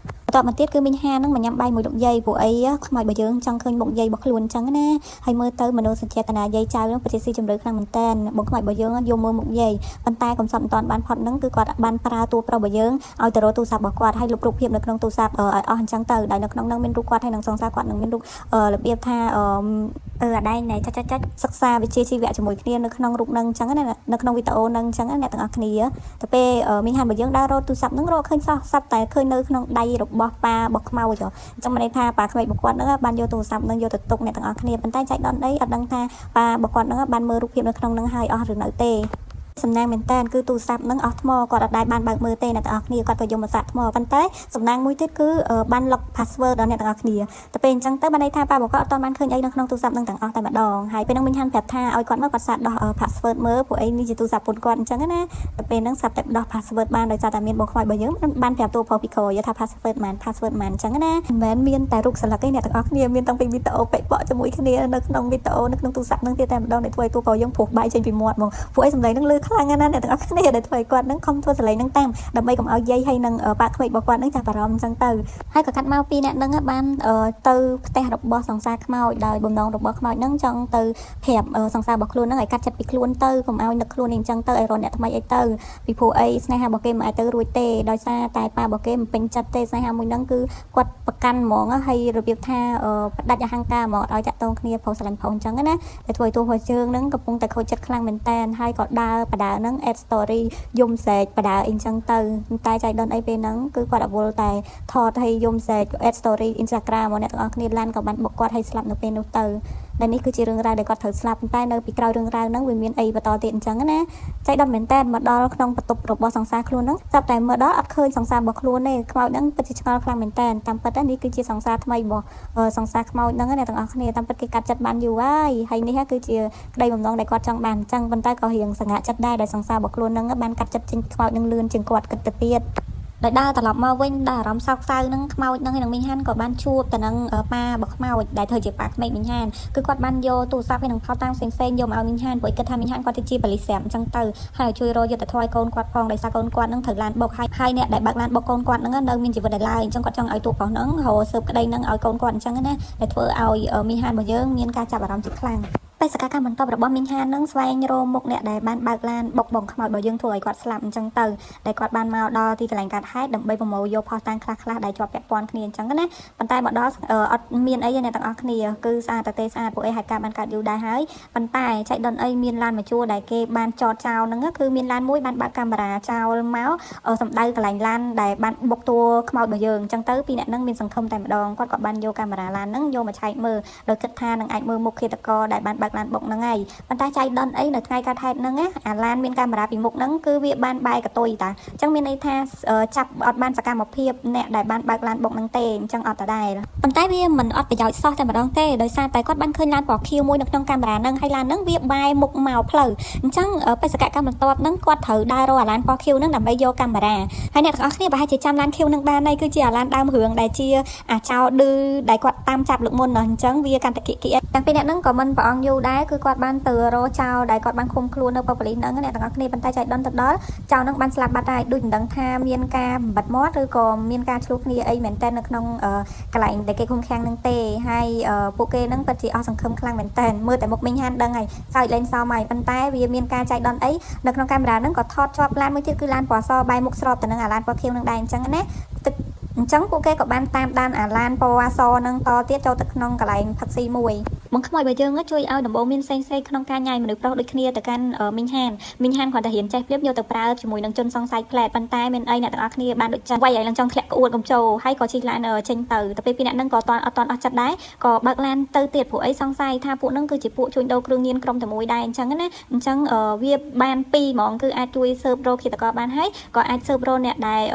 បន្ទាប់មកទៀតគឺមីងហានហ្នឹងមកញ៉ាំបាយមួយលោកយាយពួកអីខ្មោចរបស់យើងចង់ឃើញមុខយាយរបស់ខ្លួនអញ្ចឹងណាហើយមើលទៅមនុស្សសញ្ចេតនាយាយចៅហ្នឹងប្រតិស៊ីជំរឿខ្លាំងមែនតើបងខ្មោចរបស់យើងយកមើលមុខយាយប៉ុន្តែកំសត់មិនតាន់បានផុតហ្នឹងគឺគាត់បានប្រើតួប្រុសរបស់យើងឲ្យទៅរកទូរស័ព្ទរបស់គាត់ហើយលុបរូបភាពនៅក្នុងទូរស័ព្ទឲ្យអស់អញ្ចឹងទៅដោយនៅក្នុងហ្នឹងមានរូបគាត់ហើយនឹងសង្សារគាត់នឹងមានរូបរបៀបថាអាដែងណែចាច់សិក្សាវិជ្ជាជីវៈជាមួយគ្នានៅក្នុងរូបហ្នឹងអញ្ចឹងណានៅក្នុងវីដេអូហ្នឹងអញ្ចឹងអ្នកទាំងអស់គ្នាទៅពេលមីងហានរបស់យើងដើររកទូរស័ព្ទហ្នឹងរកឃើញសោះសັບតែឃើញនៅក្នុងដៃរបស់ប៉ារបស់ខ្មោចអញ្ចឹងមានន័យថាប៉ាក្មេករបស់គាត់ហ្នឹងបានយកទូរស័ព្ទហ្នឹងយកទៅទុកអ្នកទាំងអស់គ្នាប៉ុន្តែចែកដនអីអត់ដឹងថាប៉ារបស់គាត់ហ្នឹងបានមើលរូបភាពនៅក្នុងហ្នឹងហើយអស់ឬនៅទេសំណាងមែនតើគឺទូរស័ព្ទហ្នឹងអស់ថ្មគាត់អត់ដែរបានបើកមើលទេអ្នកទាំងអស់គ្នាគាត់ក៏យកមកសាកថ្មប៉ុន្តែសំណាងមួយទៀតគឺបាន lock password ដល់អ្នកទាំងអស់គ្នាតែពេលអញ្ចឹងទៅបានន័យថាប៉ារបស់គាត់អត់បានឃើញអីនៅក្នុងទូរស័ព្ទហ្នឹងទាំងអស់តែម្ដងហើយពេលហ្នឹងមីងហានប្រាប់ថាឲ្យគាត់មកគាត់សាកដោះ password មើលព្រោះអីនេះជាទូរស័ព្ទពុនគាត់អញ្ចឹងណាតែពេលហ្នឹងសាប់តែដោះ password បានដោយសារតែមានបងខ្មោចរបស់យើងបានប្រាប់តួប្រុសពីក្រោយថា password មិនអញ្ចឹងណាមិនមែនមានតែរូបសន្លឹកទេអ្នកទាំងអស់គ្នាមានតាំងពីវីដេអូពេកបកជាមួយគ្នានៅក្នុងវីដេអូនៅក្នុងទូរស័ព្ទហ្នឹងទៀតតែម្ដងដែលធ្វើឲ្យតួប្រុសយើងព្រោះបាយចេញពីមាត់ហ្មងព្រោះអីសម្ដីហ្នឹងលឺ ខ្លាំងណាស់អ្នកទាំងអស់គ្នាដែលធ្វើឲ្យគាត់នឹងខំធ្វើសលេងនឹងតាមដើម្បីកុំឲ្យយាយហើយនឹងប៉ាក្មេករបស់គាត់នឹងចាប់អារម្មណ៍អញ្ចឹងទៅហើយក៏កាត់មកពីអ្នកនឹងបានទៅផ្ទះរបស់សង្សារខ្មោចដោយបំណងរបស់ខ្មោចនឹងចង់ទៅប្រាប់សង្សាររបស់ខ្លួននឹងឲ្យកាត់ចិត្តពីខ្លួនទៅកុំឲ្យនឹកខ្លួនអញ្ចឹងទៅឲ្យរកអ្នកថ្មីអីទៅពីព្រោះអីស្នេហារបស់គេមិនអាចទៅរួចទេដោយសារតែប៉ារបស់គេមិនពេញចិត្តទេស្នេហាមួយនឹងគឺគាត់ប្រកាន់ហ្មងហើយរបៀបថាផ្ដាច់អហង្ការហ្មងឲ្យចាក់តងគ្នាប្រុសស្រឡាញ់ប្រុសអញ្ចឹងណាតែធ្វើឲ្យតួរបស់ជើងនឹងកំពុងតែខូចចិត្តខ្លាំងមែនតែនហើយក៏ដើរបដានឹង add story យំសែកបដាអីចឹងទៅតែចៃដុនអីពេលហ្នឹងគឺគាត់អវល់តែថតឲ្យយំសែក add story Instagram មកអ្នកទាំងអស់គ្នាឡានក៏បានបុកគាត់ឲ្យស្លាប់នៅពេលនោះទៅដែលនេះគឺជារឿងរ៉ាវដែលគាត់ត្រូវស្លាប់តែនៅពីក្រោយរឿងរ៉ាវហ្នឹងវាមានអីបន្តទៀតអញ្ចឹងណាចៃដុនមែនតែនមកដល់ក្នុងបន្ទប់របស់សង្សារខ្លួនហ្នឹងចាប់តែមើលដល់អត់ឃើញសង្សាររបស់ខ្លួនទេខ្មោចហ្នឹងពិតជាឆ្ងល់ខ្លាំងមែនតែនតាមពិតនេះគឺជាសង្សារថ្មីរបស់សង្សារខ្មោចហ្នឹងអ្នកទាំងអស់គ្នាតាមពិតគេកាត់ចិត្តបានយូរហើយនេះគឺជាក្តីបំណងដែលគាត់ចង់បានអញ្ចឹងប៉ុន្តែក៏រៀងសង្ហាចិត្តដែរដោយសង្សាររបស់ខ្លួនហ្នឹងបានកាត់ចិត្តចេញខ្មោចនឹងលឿនជាងគាត់គិតទៅទៀតដោយដើរត្រឡប់មកវិញដោយអារម្មណ៍សោកសៅនឹងខ្មោចនឹងមីងហានក៏បានជួបទៅនឹងប៉ារបស់ខ្មោចដែលធ្វើជាប៉ាក្មេកមីងហានគឺគាត់បានយកទូរស័ព្ទហើយនឹងផោតតាំងផ្សេងៗយកមកឲ្យមីងហានព្រោះគិតថាមីងហានគាត់ទៅជាប៉ូលីសស្រាប់អញ្ចឹងទៅហើយជួយរកយុត្តិធម៌ឲ្យកូនគាត់ផងដោយសារកូនគាត់នឹងត្រូវឡានបុកហើយអ្នកដែលបើកឡានបុកកូនគាត់នឹងនៅមានជីវិតដែលឡើយអញ្ចឹងគាត់ចង់ឲ្យទូប្រុសនឹងរកស៊ើបក្តីនឹងឲ្យកូនគាត់អញ្ចឹងណាដែលធ្វើឲ្យមីងហានរបស់យើងមានការចាប់អារម្មណ៍ជាខ្លាំងបេសកកម្មបន្តរបស់មីងហាននឹងស្វែងរកមុខអ្នកដែលបានបើកឡានបុកបងខ្មោចរបស់យើងធ្វើឲ្យគាត់ស្លាប់អញ្ចឹងទៅដែលគាត់បានមកដល់ទីកន្លែងកាត់ហេតុដើម្បីប្រមូលយកផុសតាំងខ្លះៗដែលជាប់ពាក់ព័ន្ធគ្នាអញ្ចឹងណាប៉ុន្តែមកដល់អត់មានអីទេអ្នកទាំងអស់គ្នាគឺស្អាតតែស្អាតពួកអីហេតុការបានកើតយូរដែរហើយប៉ុន្តែចៃដុនអីមានឡានមួយជួរដែលគេបានចតចោលហ្នឹងគឺមានឡានមួយបានបើកកាមេរ៉ាចោលមកសម្ដៅកន្លែងឡានដែលបានបុកតួខ្មោចរបស់យើងអញ្ចឹងទៅពីអ្នកហ្នឹងមានសង្ឃឹមតែម្ដងគាត់ក៏បានយកកាមេរ៉ាឡានហ្នឹងយកមកឆែកមើលដោយគិតថានឹងអាចមើលមុខឃាតករដែលបានបើកឡានបុកហ្នឹងហើយប៉ុន្តែចៃដុនអីនៅថ្ងៃកើតហេតុហ្នឹងអាឡានមានកាមេរ៉ាពីមុខហ្នឹងគឺវាបានបែកកតុយតាអញ្ចឹងមានន័យថាចាប់អត់បានសកម្មភាពអ្នកដែលបានបើកឡានបុកហ្នឹងទេអញ្ចឹងអត់ដដែលប៉ុន្តែវាមិនអត់ប្រយោជន៍សោះតែម្ដងទេដោយសារតែគាត់បានឃើញឡានពណ៌ខៀវមួយនៅក្នុងកាមេរ៉ាហ្នឹងហើយឡានហ្នឹងវាបែរមុខមកផ្លូវអញ្ចឹងបេសកកម្មបន្ទាប់ហ្នឹងគាត់ត្រូវដើររកអាឡានពណ៌ខៀវហ្នឹងដើម្បីយកកាមេរ៉ាហើយអ្នកទាំងអស់គ្នាប្រហែលជាចាំឡានខៀវហ្នឹងបានហើយគឺជាអាឡានដើមរឿងដែលជាអាចោឌឺដែលគាត់តាមចាប់លើកមុនអញ្ចឹងវាកាន់តែគិគិតាំងពីអ្នកហ្នឹងក៏មិនប្រអងយូរដែរគឺគាត់បានទៅរកចោលដែលគាត់បានឃុំខ្លួននៅប៉ូលីសហ្នឹងអ្នកទាំងអស់គ្នាប៉ុន្តែចៃដុនទៅដល់ចោលហ្នឹងបានស្លាប់បាត់ហើយដូចមិនដឹងថាមានការបំបត្តិមាត់ឬក៏មានការឆ្លោះគ្នាអីមែនតើនៅក្នុងកន្លែងដែលគេឃុំឃាំងហ្នឹងទេហើយពួកគេហ្នឹងពិតជាអស់សង្ឃឹមខ្លាំងមែនតើមើលតែមុខមីងហានដឹងហើយសើចលេងសើមហើយប៉ុន្តែវាមានការចៃដន្យអីនៅក្នុងកាមេរ៉ាហ្នឹងក៏ថតជាប់ឡានមួយទៀតគឺឡានពណ៌សបែរមុខស្របទៅនឹងអាឡានពណ៌ខៀវហ្នឹងដែរអញ្ចឹងណាអញ្ចឹងពួកគេក៏បានតាមដានអាឡានពណ៌អសហ្នឹងតទៀតចូលទៅក្នុងកន្លែងផឹកស៊ីមួយបងខ្មោចរបស់យើងជួយឲ្យដំបូងមានផ្សេងៗក្នុងការញ៉ាយមនុស្សប្រុសដូចគ្នាទៅកាន់មីងហានគាត់តែរៀនចេះព្រាបយកទៅប្រើជាមួយនឹងជនសង្ស័យផ្លែតប៉ុន្តែមានអីអ្នកទាំងអស់គ្នាបានដូចចឹងវាយឲ្យឡើងចង់ធ្លាក់ក្អួតកំចោហើយក៏ជិះឡានចេញទៅពេលពីអ្នកហ្នឹងក៏អត់អស់ចិត្តដែរក៏បើកឡានទៅទៀតព្រោះអីសង្ស័យថាពួកហ្នឹងគឺជាពួកជួញដូរគ្រឿងញៀនក្រុមតែមួយដែរអញ្ចឹងណាអញ្ចឹងវាបានពីរហ្មងគឺអាចជួយស៊ើបរកឃាតករបានហើយក៏អាចស៊ើបរកអ្នកដែ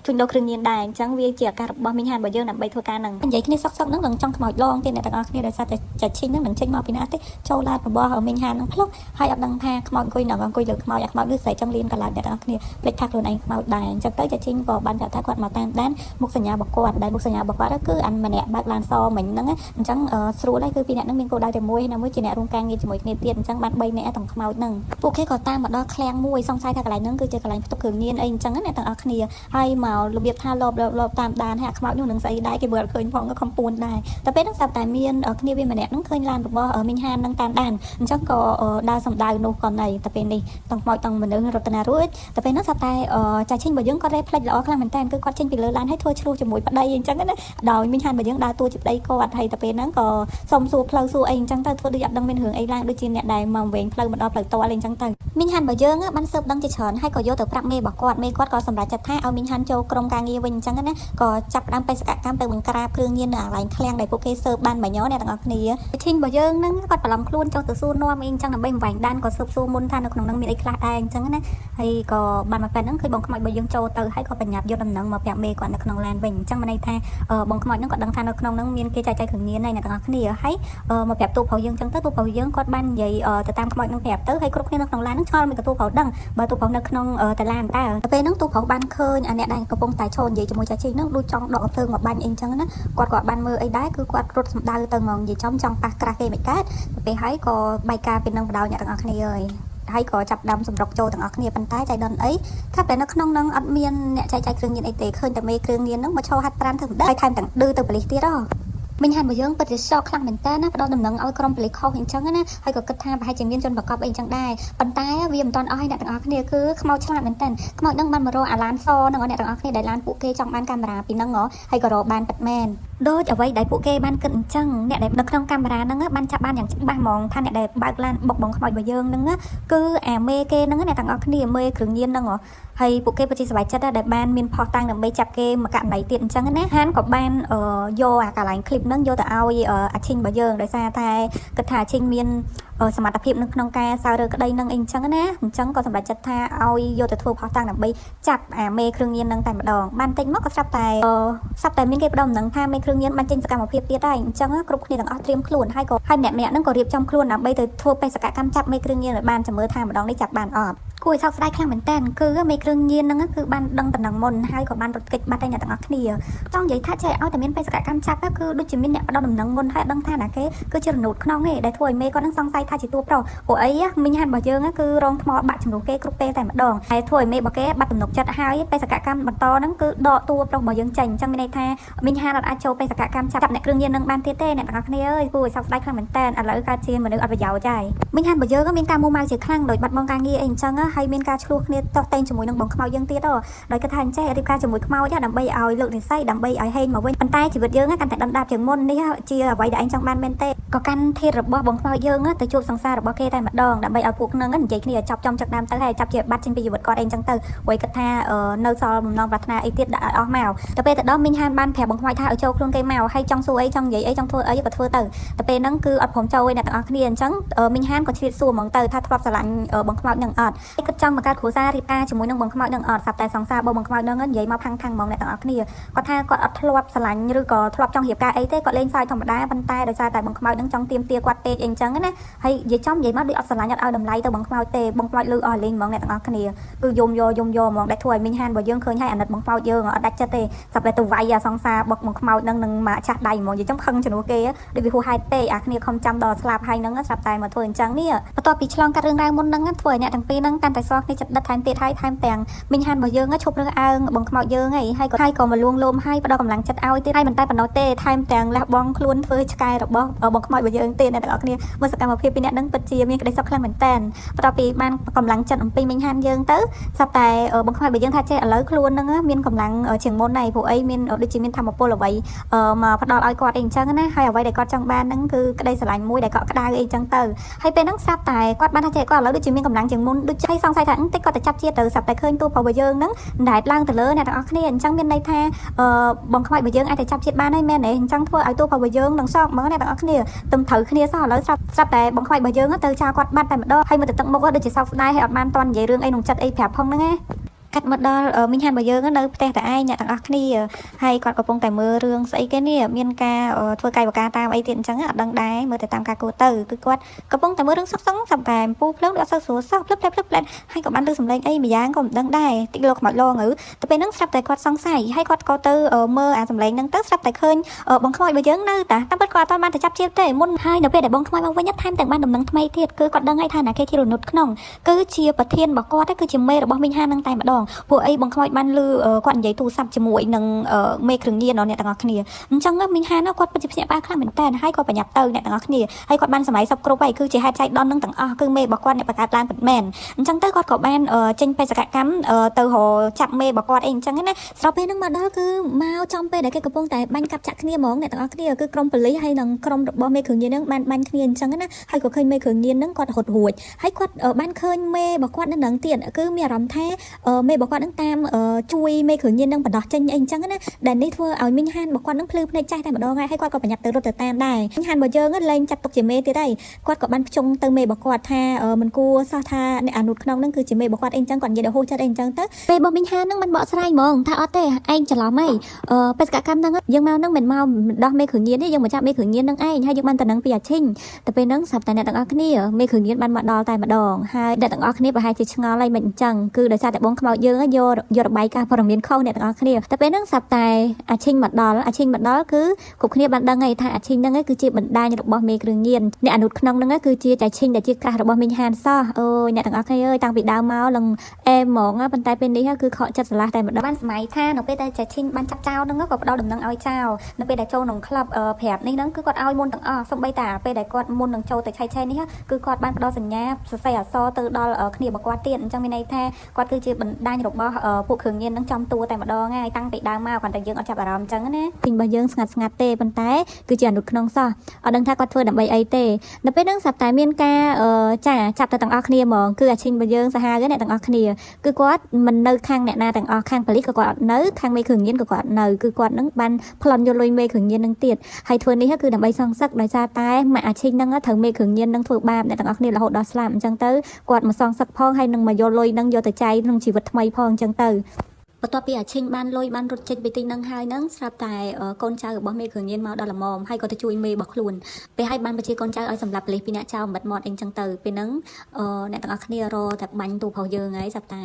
លជួញដូរគ្រឿងញៀនដែរអញ្ចឹងវាជាឱកាសរបស់មីងហានរបស់យើងដើម្បីធ្វើការហ្នឹងនិយាយគ្នាសក់ហ្នឹងនឹងចង់ខ្មោចឡងទៀតអ្នកទាំងអស់គ្នាដោយសារតែចាច់ឈិញហ្នឹងនឹងចេញមកពីណាទេចូលឡានរបស់មីងហានហ្នឹងផ្លុកហើយអត់ដឹងថាខ្មោចអង្គុយលើខ្មោចខ្មោចនេះស្រីចង់លៀនកន្លែងអ្នកទាំងអស់គ្នាភ្លេចថាខ្លួនឯងខ្មោចដែរអញ្ចឹងទៅចាច់ឈិញក៏បានប្រាប់ថាគាត់មកតាមដានមុខសញ្ញារបស់គាត់ដែលមុខសញ្ញារបស់គាត់គឺអានម្នាក់បើកឡានសមិញហ្នឹងអញ្ចឹងស្រួលហើយគឺពីរអ្នកហ្នឹងមានគោលដៅតែមួយណាមួយជាអ្នករួមការងារជាមួយគ្នាទៀតអញ្ចឹងបាន3នាក់ទាំងខ្មោចហ្នឹងពួកគេក៏តាមមកដល់ឃ្លាំងមួយសង្ស័យថាកន្លែងហ្នឹងគឺជាកន្លែងផ្ទុកគ្រឿងញៀនអីអញ្ចឹងអ្នកទាំងអស់គ្នាហើយមករបៀបថាលបតាមដានហើយអាខ្មោចនោះនឹងស្អីដែរគេមើលឃើញផងក៏ខំពួនដែរតែពេលហ្នឹងស្រាប់តែមានគ្នាវាម្នាក់ហ្នឹងឃើញឡានរបស់មីងហានហ្នឹងតាមដានអញ្ចឹងក៏ដើរសម្ដៅនោះក៏ណៃតែពេលនេះទាំងខ្មោចទាំងមនុស្សរតនារួចតែពេលហ្នឹងស្រាប់តែចាឈិញរបស់យើងក៏រេផ្លេចល្អខ្លាំងមែនតើគឺគាត់ចេញពីលើឡានហើយធ្វើឆ្លោះជាមួយប្តីអញ្ចឹងណាដោយមីងហានរបស់យើងដើរតួជាប្តីគាត់ហើយតែពេលហ្នឹងក៏សុំសួរផ្លូវសួរអីអញ្ចឹងទៅធ្វើដូចអត់ដឹងមានរឿងអីឡើងដូចជាអ្នកដែលមកវិញផ្លូវមកដល់ផ្លូវតលអីអញ្ចឹងទៅមីងហានរបស់យើងបានស៊ើបដឹងជាច្រើនហើយក៏យកទៅប្រាប់មេរបស់គាត់មេគាត់ក៏សម្រេចចិត្តថាឲ្យមីងហានចូលក្រុមការងារវិញអញ្ចឹងណាក៏ចាប់ផ្ដើមបេសកកម្មទៅបង្ក្រាបគ្រឿងញៀននៅកន្លែងឃ្លាំងដែលពួកគេស៊ើបបានបាញ់អ្នកទាំងអស់គ្នាឈិញរបស់យើងហ្នឹងគាត់បន្លំខ្លួនចុះទៅសួរនាំអីអញ្ចឹងដើម្បីបង្វែងដានក៏ស៊ើបសួរមុនថានៅក្នុងហ្នឹងមានអីខ្លះដែរអញ្ចឹងណាហើយក៏បានមកពេលហ្នឹងឃើញបងខ្មោចរបស់យើងចូលទៅហើយក៏បញ្ញាប់យកដំណឹងមកប្រាប់មេគាត់នៅក្នុងឡានវិញអញ្ចឹងមានន័យថាបងខ្មោចហ្នឹងក៏ដឹងថានៅក្នុងហ្នឹងមានគេចែកចាយគ្រឿងញៀនហើយអ្នកទាំងអស់គ្នាហើយមកប្រាប់ទូប្រុសយើងអញ្ចឹងទៅទូប្រុសយើងគាត់បាននិយាយទៅតាមខ្មោចហ្នឹងប្រាប់ទៅហើយគ្រប់គ្នានៅក្នុងឡានហ្នឹងឆ្ងល់មិនក៏ទូប្រុសដឹងបើទូប្រុសនៅក្នុងតាឡានតើពេលហ្នឹងទូប្រុសបានឃើញអាអ្នកដែលកំពុងតែឈរនិយាយជាមួយចាជីហ្នឹងដូចចង់ដកភ្លើងមកបាញ់អីអញ្ចឹងណាគាត់ក៏បានមើលអីដែរគឺគាត់រត់សម្ដៅទៅហ្មងនិយាយចំចង់ប៉ះក្រាស់គេមិនកើតទៅពេលហើយក៏បែកការពីនឹងបដៅអ្នកទាំងអស់គ្នាអើយ ហើយក៏ចាប់ដើមសម្រុកចូលទាំងអស់គ្នាប៉ុន្តែចៃដន្យអីថាតែនៅក្នុងនឹងអត់មានអ្នកចែកចាយគ្រឿងញៀនអីទេឃើញតែមេគ្រឿងញៀនហ្នឹងមកឈរហាត់ប្រាណធ្វើមិនដឹងហើយថែមទាំងឌឺទៅប៉ូលីសទៀតហ៎មិញហានរបស់យើងពិតជាសោកខ្លាំងមែនតើណាផ្ដោតដំណឹងឲ្យក្រុមប៉ូលីសខុសអញ្ចឹងណាហើយក៏គិតថាប្រហែលជាមានជនប្រកបអីអញ្ចឹងដែរប៉ុន្តែវាមិនទាន់អស់ឲ្យអ្នកទាំងអស់គ្នាគឺខ្មោចឆ្លាតមែនតើខ្មោចនឹងបានមករកអាឡានសនឹងអ្នកទាំងអស់គ្នាដែលឡានពួកគេចង់បានកាមេរ៉ាពីហ្នឹងហ៎ហើយក៏រកបានពិតមែនដូចអ្វីដែលពួកគេបានគិតអញ្ចឹងអ្នកដែលនៅក្នុងកាមេរ៉ាហ្នឹងបានចាប់បានយ៉ាងច្បាស់ហ្មងថាអ្នកដែលបើកឡានបុកបងខ្មោចរបស់យើងហ្នឹងគឺអាមេគេហ្នឹងអ្នកទាំងអស់គ្នាមេគ្រឿងញៀនហ្នឹងហ៎ហើយពួកគេពិតជាសប្បាយចិត្តដែលបានមានផុសតាំងដើម្បីចាប់គេមកករណីទៀតអញ្ចឹងណាហានក៏បានយកអាកន្លែងคลิปហ្នឹងយកទៅឲ្យអាឈិញរបស់យើងដោយសារតែគិតថាអាឈិញមានសមត្ថភាពនៅក្នុងការសើរើក្តីនឹងអីអញ្ចឹងណាអញ្ចឹងក៏សម្រេចចិត្តថាឲ្យយកទៅធ្វើផុសតាំងដើម្បីចាប់អាមេគ្រឿងញៀននឹងតែម្ដងបានតិចមកក៏ស្រាប់តែមានគេផ្ដំនឹងថាមេគ្រឿងញៀនបានចេញសកម្មភាពទៀតហើយអញ្ចឹងគ្រប់គ្នាទាំងអស់ត្រៀមខ្លួនហើយម្នាក់ហ្នឹងក៏រៀបចំខ្លួនដើម្បីទៅធ្វើបេសកកម្មចាប់មេគ្រឿងញៀនឲ្យបានចាំមើលថាម្ដងនេះចាប់បានអត់គួរឲ្យសោកស្ដាយខ្លាំងមែនតើគឺមេគ្រឿងញៀនហ្នឹងគឺបានដឹងតំណឹងមុនហើយក៏បានរត់គេចបាត់ហើយអ្នកទាំងអស់គ្នាចង់និយាយថាចេះឲ្យតែមានបេសកកម្មចាប់គឺដូចជាមានអ្នកផ្ដំតំណឹងមុនហើយដឹងថាណាគេគឺជារនូតក្នុងឯងដែលធ្វើឲ្យមេគាត់នឹងសង្ស័យថាជាតួប្រុសព្រោះអីមិញហានរបស់យើងគឺរងថ្មបាក់ជំនួសគេគ្រប់ពេលតែម្ដងហើយធ្វើឲ្យមេរបស់គេបាត់ទំនុកចិត្តហើយបេសកកម្មបន្តហ្នឹងគឺដកតួប្រុសរបស់យើងចេញអញ្ចឹងមានន័យថាមិញហានអាចចូលបេសកកម្មចាប់អ្នកគ្រឿងញៀននឹងបានទៀតទេអ្នកទាំងអស់គ្នាអើយគួរឲ្យសោកស្ដាយខ្លាំងមែនតើឥឡូវកើតជាមនុស្សអត់ប្រយោជន៍ហើយមិញហានរបស់យើងមានការមួម៉ៅជាខ្លាំងដោយបាត់បង់ការងារអីអញ្ចឹងហើយមានការឆ្លោះគ្នាតោះតែងជាមួយនឹងបងខ្មោចយើងទៀតដោយគាត់ថាអញ្ចេះរៀបការជាមួយខ្មោចដើម្បីឲ្យលើកនិស្ស័យដើម្បីឲ្យហេងមកវិញប៉ុន្តែជីវិតយើងកាន់តែដណ្ដាបជាងមុននេះជាអ្វីដែលឯងចង់បានមែនទេក៏កាន់ធាតុរបស់បងខ្មោចយើងទៅជួបសង្សាររបស់គេតែម្ដងដើម្បីឲ្យពួកនឹងនិយាយគ្នាចាប់ចំចឹកដើមទៅហើយចាប់ជាបាត់ចេញពីជីវិតគាត់អីអញ្ចឹងទៅព្រោះគាត់ថានៅសល់បំណងប្រាថ្នាអីទៀតដាក់ឲ្យអស់មកទៅពេលទៅដល់មីងហានបានប្រាប់បងខ្មោចថាឲ្យចូលខ្លួនគេមកហើយចង់សួរអីចង់និយាយអីចង់ធ្វើអីក៏ធ្វើទៅពេលហ្នឹងគឺអត់ព្រមចូលឯអ្នកទាំងអស់គ្នាអញ្ចឹងមីងហានក៏ឆ្លៀតសួរហ្មងទៅថាធ្លាប់ស្រឡាញ់បងខ្មោចនឹងអត់គិតចង់មកកើតគ្រួសាររៀបការជាមួយនឹងបងខ្មោចនឹងអត់ស្រាប់តែសង្សារបងខ្មោចនឹងនិយាយមកផាំងហ្មងអ្នកទាំងអស់គ្នាគាត់ថាគាត់អត់ធ្លាប់ស្រឡាញ់ឬក៏ធ្លាប់ចង់រៀបការអីទេគាត់លេងសើចធម្មតាប៉ុន្តែដោយសារតែបងខ្មោចនឹងចង់ទាមទារគាត់ពេកអីអញ្ចឹងណាហើយនិយាយចំនិយាយមកដូចអត់ស្រឡាញ់អត់ឲ្យតម្លៃទៅបងខ្មោចទេបងខ្មោចលឺអស់លេងហ្មងអ្នកទាំងអស់គ្នាគឺយំយកហ្មងដែលធ្វើឲ្យមីងហានរបស់យើងឃើញហើយអាណិតបងខ្មោចយើងអត់ដាច់ចិត្តទេស្រាប់តែទៅវាយអាសង្សារបុកបងខ្មោចនឹងមកចាស់ដៃហ្មងនិយាយចំខឹងជំនួសគេដូចវាហួសហេតុពេកអាគ្នាខំចាំដល់ស្លាប់ហើយនឹងស្រាប់តែមកធ្វើអញ្ចឹងនេះបន្ទាប់ពីឆ្លងកាត់រឿងរ៉ាវមុនហ្នឹងធ្វើឲ្យអ្នកទាំងពីរហ្នឹងកាន់តែសោះគ្នាចិត្តដិតថែមទៀតហើយថែមទាំងមីងហានរបស់យើងឈប់រើសអើងបងខ្មោចយើងហើយក៏មកលួងលោមហើយផ្ដល់កម្លាំងចិត្តឲ្យទៀតហើយមិនតែប៉ុណ្ណោះទេថែមទាំងលះបង់ខ្លួនធ្វើឆ្កែរបស់បងខ្មោចរបស់យើងទៀតអ្នកទាំងអស់គ្នាមើលសកម្មភាពពីអ្នកហ្នឹងពិតជាមានក្តីសុខខ្លាំងមែនតើបន្ទាប់ពីបានកម្លាំងចិត្តអំពីមីងហានយើងទៅស្រាប់តែបងខ្មោចរបស់យើងថាចេះឥឡូវខ្លួនហ្នឹងមានកម្លាំងជាងមុនហើយព្រោះអីមានដូចជាមានធម៌ពលអ្វីមកផ្ដល់ឲ្យគាត់អីអញ្ចឹងណាហើយអ្វីដែលគាត់ចង់បានហ្នឹងគឺក្តីស្រឡាញ់មួយដែលគាត់ក្តៅអីអញ្ចឹងទៅហើយពេលហ្នឹងស្រាប់តែគាត់បានថាចេះគាត់ឥឡូវដូចជាមានកម្លាំងជាងមុនដូចជាសង្ស័យថាតិចគាត់ទៅចាប់ជាតិទៅស្រាប់តែឃើញតួប្រុសរបស់យើងហ្នឹងដែលឡើងទៅលើអ្នកទាំងអស់គ្នាអញ្ចឹងមានន័យថាបងខ្មោចរបស់យើងអាចទៅចាប់ជាតិបានហើយមែនទេអញ្ចឹងធ្វើឲ្យតួប្រុសរបស់យើងនឹងសោកហ្មងអ្នកទាំងអស់គ្នាទំត្រូវគ្នាសោះឥឡូវស្រាប់តែបងខ្មោចរបស់យើងទៅចោលគាត់បាត់តែម្ដងហើយមើលទៅទឹកមុខដូចជាសោកស្ដាយហើយអត់បានតន់និយាយរឿងអីក្នុងចិត្តអីប្រាប់ផងហ្នឹងណាកាត់មកដល់មីងហានរបស់យើងនៅផ្ទះតែឯងអ្នកទាំងអស់គ្នាហើយគាត់កំពុងតែមើលរឿងស្អីគេនេះមានការធ្វើកាយវិការតាមអីទៀតអញ្ចឹងអត់ដឹងដែរមើលទៅតាមការគួរទៅគឺគាត់កំពុងតែមើលរឿងសុខសង្ឃសម្តែពូភ្លើងអត់សូវស្រួលសោះភ្លឹបហើយក៏បានលើសំឡេងអីម្យ៉ាងក៏មិនដឹងដែរតិចលោកខ្មោចលងទៅពេលហ្នឹងស្រាប់តែគាត់សង្ស័យហើយគាត់ក៏ទៅមើលអាសំឡេងហ្នឹងទៅស្រាប់តែឃើញបងខ្មោចរបស់យើងនៅតាមពិតគាត់អត់បានទៅចាប់ជាតិទេមុនហើយនៅពេលដែលបងខ្មោចមកវិញថែមទាំងបានដំណឹងថ្មីទៀតគឺគាត់ដឹងហើយថាណាគេជារនុតក្នុងគឺជាប្រធានរបស់គាត់គឺជាមេរបស់មីងហានហ្នឹងតែម្ដងពួកអីបងខ្មោចបានលឺគាត់និយាយទូរស័ព្ទជាមួយនឹងមេគ្រឿងញៀនអ្នកទាំងអស់គ្នាអញ្ចឹងមីងហានគាត់ពិតជាភ្ញាក់ផ្អើលខ្លាំងមែនតើហើយគាត់ប្រញាប់ទៅអ្នកទាំងអស់គ្នាហើយគាត់បានសម័យសពគ្រប់ហើយគឺជាហេតុចៃដន្យនឹងទាំងអស់គឺមេរបស់គាត់អ្នកបង្កើតឡើងពិតមែនអញ្ចឹងទៅគាត់ក៏បានចេញបេសកកម្មទៅរចាប់មេរបស់គាត់អីអញ្ចឹងណាស្របពេលហ្នឹងមកដល់គឺមកចំពេលដែលគេកំពុងតែបាញ់កាប់ចាក់គ្នាហ្មងអ្នកទាំងអស់គ្នាគឺក្រុមប៉ូលីសហើយនឹងក្រុមរបស់មេគ្រឿងញៀនហ្នឹងបានបាញ់គ្នាអញ្ចឹងណាហើយក៏ឃើញមេគ្រឿងញៀនហ្នឹងគាត់រត់រួចហើយគាត់បានឃើញមេរបស់គាត់នៅនឹងទៀតគឺមានអារម្មណ៍ថាមេរបស់គាត់ហ្នឹងតាមជួយមេគ្រឿងញៀននឹងបដោះចេញអីអញ្ចឹងណាដែលនេះធ្វើឲ្យមីងហានរបស់គាត់នឹងភ្លឺភ្នែកចាស់តែម្ដងហើយគាត់ក៏ប្រញាប់ទៅរត់ទៅតាមដែរមីងហានរបស់យើងលែងចាត់ទុកជាមេទៀតហើយគាត់ក៏បានភ្ជុំទៅមេរបស់គាត់ថាមិនគួរសោះថាអ្នកអានុតក្នុងនឹងគឺជាមេរបស់គាត់អីអញ្ចឹងគាត់និយាយដល់ហួសចិត្តអីអញ្ចឹងទៅពេលរបស់មីងហាននឹងមិនបកស្រាយហ្មងថាអត់ទេឯងច្រឡំហីបេសកកម្មហ្នឹងយើងមកនឹងមិនមកដោះមេគ្រឿងញៀនទេយើងមកចាប់មេគ្រឿងញៀននឹងឯងហើយយើងបានតំណឹងពីអាឈិញតែពេលហ្នឹងស្រាប់តែអ្នកទាំងអស់គ្នាមេគ្រឿងញៀនបានមកដល់តែម្ដងហើយអ្នកទាំងអស់គ្នាប្រហែលជាឆ្ងល់ហើយមិនអញ្ចឹងគឺដោយសារតែបងខ្មោច យើងយកបាយការព័ត៌មានខុសអ្នកទាំងអស់គ្នាតែពេលហ្នឹងស្រាប់តែអាឈិញមកដល់គឺគ្រប់គ្នាបានដឹងហើយថាអាឈិញហ្នឹងគឺជាបណ្ដាញរបស់មេគ្រឿងញៀនអ្នកអនុក្នុងហ្នឹងគឺជាចៃឈិញដែលជាក្រាស់របស់មីងហានសោះអូយអ្នកទាំងអស់គ្នាអើយតាំងពីដើមមកឡើងអែហ្មងប៉ុន្តែពេលនេះគឺខកចិត្តស្រឡះតែម្ដងបានសម័យថានៅពេលដែលចៃឈិញបានចាប់ចោលហ្នឹងក៏ផ្ដោតដំណឹងឲ្យចោលនៅពេលដែលចូលក្នុងក្លឹបប្រាប់នេះហ្នឹងគឺគាត់ឲ្យមុនទាំងអស់សូម្បីតែពេលដែលគាត់មុននឹងចូលទៅឆៃនេះគឺគាត់បានផ្ដល់សញ្ញាសរសេរអក្សរទៅដល់គ្នារបស់គាត់ទៀតអញ្ចឹងមានន័យថាគាត់គឺជាបណ្ដាញរបស់ពួកគ្រឿងញៀនហ្នឹងចំតួតែម្ដងហើយតាំងពីដើមមកគាត់តែយើងអត់ចាប់អារម្មណ៍អញ្ចឹងណាពីរបស់យើងស្ងាត់ទេប៉ុន្តែគឺជាអនុក្នុងសោះអត់ដឹងថាគាត់ធ្វើដើម្បីអីទេនៅពេលហ្នឹងស្រាប់តែមានការចាចាប់ទៅទាំងអស់គ្នាហ្មងគឺអាឈិញរបស់យើងសាហាវអ្នកទាំងអស់គ្នាគឺគាត់មិននៅខាងអ្នកណាទាំងអស់ខាងប៉ូលីសក៏គាត់អត់នៅខាងមេគ្រឿងញៀនក៏គាត់អត់នៅគឺគាត់ហ្នឹងបានប្លន់យកលុយមេគ្រឿងញៀនហ្នឹងទៀតហើយធ្វើនេះគឺដើម្បីសងសឹកដោយសារតែម៉ាក់អាឈិញហ្នឹងត្រូវមេគ្រឿងញៀនហ្នឹងធ្វើបាបអ្នកទាំងអស់គ្នារហូតដល់ស្លាប់អញ្ចឹងទៅគាត់មកសងសឹកផងហើយនឹងមកយកលុយហ្នឹងយកទៅចាយក្នុងជីវិតថ្មីផងអញ្ចឹងទៅបន្ទាប់ពីអាឈិញបានលុយបានរត់ចេញពីទីហ្នឹងហើយហ្នឹងស្រាប់តែកូនចៅរបស់មេគ្រឿងញៀនមកដល់ល្មមហើយក៏ទៅជួយមេរបស់ខ្លួនពេលហើយបានបញ្ជាកូនចៅឲ្យសម្លាប់ប៉ូលីសពីអ្នកចៅបំបត្តិមាត់អីចឹងទៅពេលហ្នឹងអ្នកទាំងអស់គ្នារតែបាញ់ទូប្រុសយើងហើយស្រាប់ត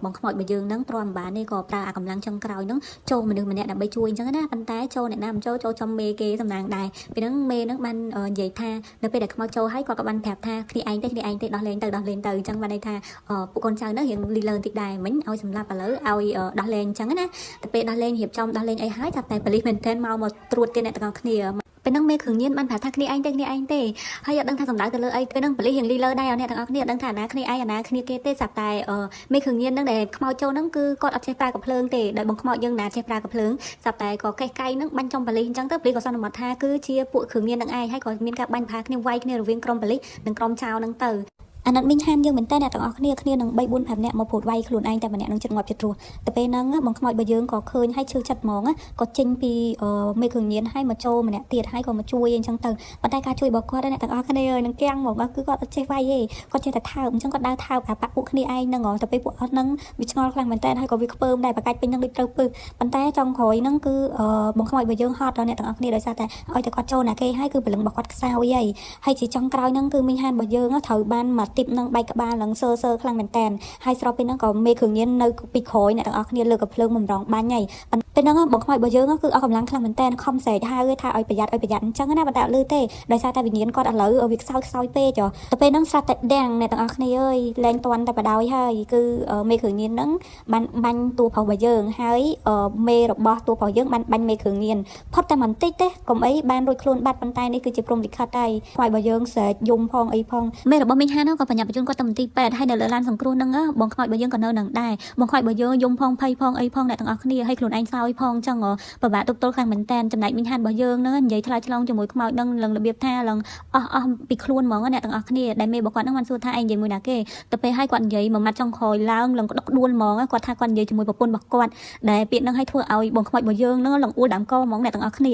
ែបងខ្មោចរបស់យើងហ្នឹងទ្រាំបាននេះក៏ប្រើអាកម្លាំងចុងក្រោយហ្នឹងចូលមនុស្សម្នាក់ដើម្បីជួយអញ្ចឹងណាប៉ុន្តែចូលអ្នកណាមិនចូលចំមេគេសំណាងដែរពេលហ្នឹងមេហ្នឹងបាននិយាយថានៅពេលដែលខ្មោចចូលហើយគាត់ក៏បានប្រាប់ថាគ្នាឯងទេដោះលែងទៅអញ្ចឹងបានន័យថាពួកកូនចៅហ្នឹងរៀងលីលើបន្តិចដែរមិញឲ្យសម្លាប់ឥឡូវឲ្យដោះលែងអញ្ចឹងណាតែពេលដោះលែងរៀបចំដោះលែងអីហើយតែប៉ូលីសមែនទែនមកត្រួតទៀតអ្នកទាំងអស់គ្នាពេលហ្នឹងមេគ្រឿងញៀនបានប្រាប់ថាគ្នាឯងទេហើយអត់ដឹងថាសម្ដៅទៅលើអីពេលហ្នឹងប៉ូលីសរៀងលីលើដែរអ្នកទាំងអស់គ្នាអត់ដឹងថាអាណាគ្នាឯងអាណាគ្នាគេទេស្រាប់តែមេគ្រឿងញៀនហ្នឹងដែលខ្មោចចូលហ្នឹងគឺគាត់អត់ចេះប្រើកាភ្លើងទេដោយបងខ្មោចយើងណាចេះប្រើកាភ្លើងស្រាប់តែក៏កេះកៃហ្នឹងបាញ់ចំប៉ូលីសអញ្ចឹងទៅប៉ូលីសក៏សន្មតថាគឺជាពួកគ្រឿងញៀនហ្នឹងឯងហើយក៏មានការបាញ់ប្រហារគ្នាវាយគ្នារវាងក្រុមប៉ូលីសនិងក្រុមចៅហ្នឹងទៅអាណិតមីងហានយើងមែនតើអ្នកទាំងអស់គ្នានឹង3 4 5នាក់មកព្រួតវាយខ្លួនឯងតែម្នាក់នឹងចិត្តងាប់ចិត្តរស់តែពេលហ្នឹងបងខ្មោចរបស់យើងក៏ឃើញហើយឈឺចិត្តហ្មងក៏ចេញពីមេគ្រឿងញៀនហើយមកចូលម្នាក់ទៀតហើយក៏មកជួយអញ្ចឹងទៅប៉ុន្តែការជួយរបស់គាត់អ្នកទាំងអស់គ្នានឹងគាំងហ្មងគឺគាត់អត់ចេះវាយទេគាត់ចេះតែថើបអញ្ចឹងគាត់ដើរថើបអាបាក់ពួកគ្នាឯងហ្នឹងតែពេលពួកអត់ហ្នឹងវាឆ្ងល់ខ្លាំងមែនតើហើយក៏វាខ្ពើមដែរបកាច់ពេញហ្នឹងដូចត្រូវពឹសប៉ុន្តែចុងក្រោយហ្នឹងគឺបងខ្មោចរបស់យើងហត់ដល់អ្នកទាំងអស់គ្នាដោយសារតែឲ្យតែគាត់ចូលណាគេហើយគឺព្រលឹងរបស់គាត់ខ្សោយហើយជាចុងក្រោយហ្នឹងគឺមីងហានរបស់យើងត្រូវបានមកទីបនឹងបែកក្បាលឡើងសើខ្លាំងមែនតើហើយស្របពេលហ្នឹងក៏មេគ្រឿងញៀននៅពីក្រោយអ្នកទាំងអស់គ្នាលើកកំភ្លើងបំរុងបាញ់ហើយពេលហ្នឹងបងខ្មោចរបស់យើងគឺអស់កម្លាំងខ្លាំងមែនតើខំស្រែកហៅថាឲ្យប្រយ័ត្នអញ្ចឹងណាប៉ុន្តែអត់លឺទេដោយសារតែវិញ្ញាណគាត់ឥឡូវវាខ្សោយពេកតែពេលហ្នឹងស្រាប់តែដាំងអ្នកទាំងអស់គ្នាអើយលែងតន់តែបដ ாய் ហើយគឺមេគ្រឿងញៀនហ្នឹងបានបាញ់តួប្រុសរបស់យើងហើយមេរបស់តួប្រុសយើងបានបាញ់មេគ្រឿងញៀនផុតតែបន្តិចទេកុំអីបានរួចខ្លួនបាត់ប៉ុន្តែនេះគឺជាព្រំលិខិតហើយខ្មោចរបស់យើងស្រែកយំផងអីផងមេរបស់មីងហានក៏បញ្ញាបញ្ជូនគាត់ទៅមន្ទីរពេទ្យហើយនៅលើឡានសង្គ្រោះហ្នឹងបងខ្មោចរបស់យើងក៏នៅនឹងដែរបងខ្មោចរបស់យើងយំផងភ័យផងអីផងអ្នកទាំងអស់គ្នាហើយខ្លួនឯងសោយផងអញ្ចឹងពិបាកទប់ទល់ខ្លាំងមែនតើចំណែកមីងហានរបស់យើងហ្នឹងនិយាយថ្លៃឆ្លងជាមួយខ្មោចហ្នឹងឡើងរបៀបថាឡើងអស់ពីខ្លួនហ្មងអ្នកទាំងអស់គ្នាដែលមេរបស់គាត់ហ្នឹងបានសួរថាឯងនិយាយមួយណាគេទៅពេលឲ្យគាត់និយាយមួយម៉ាត់ចុងក្រោយឡើងក្តុកដួលហ្មងគាត់ថាគាត់និយាយជាមួយប្រពន្ធរបស់គាត់ដែលពាក្យហ្នឹងឲ្យធ្វើឲ្យបងខ្មោចរបស់យើងហ្នឹងឡើងអួលដើមកហ្មងអ្នកទាំងអស់គ្ន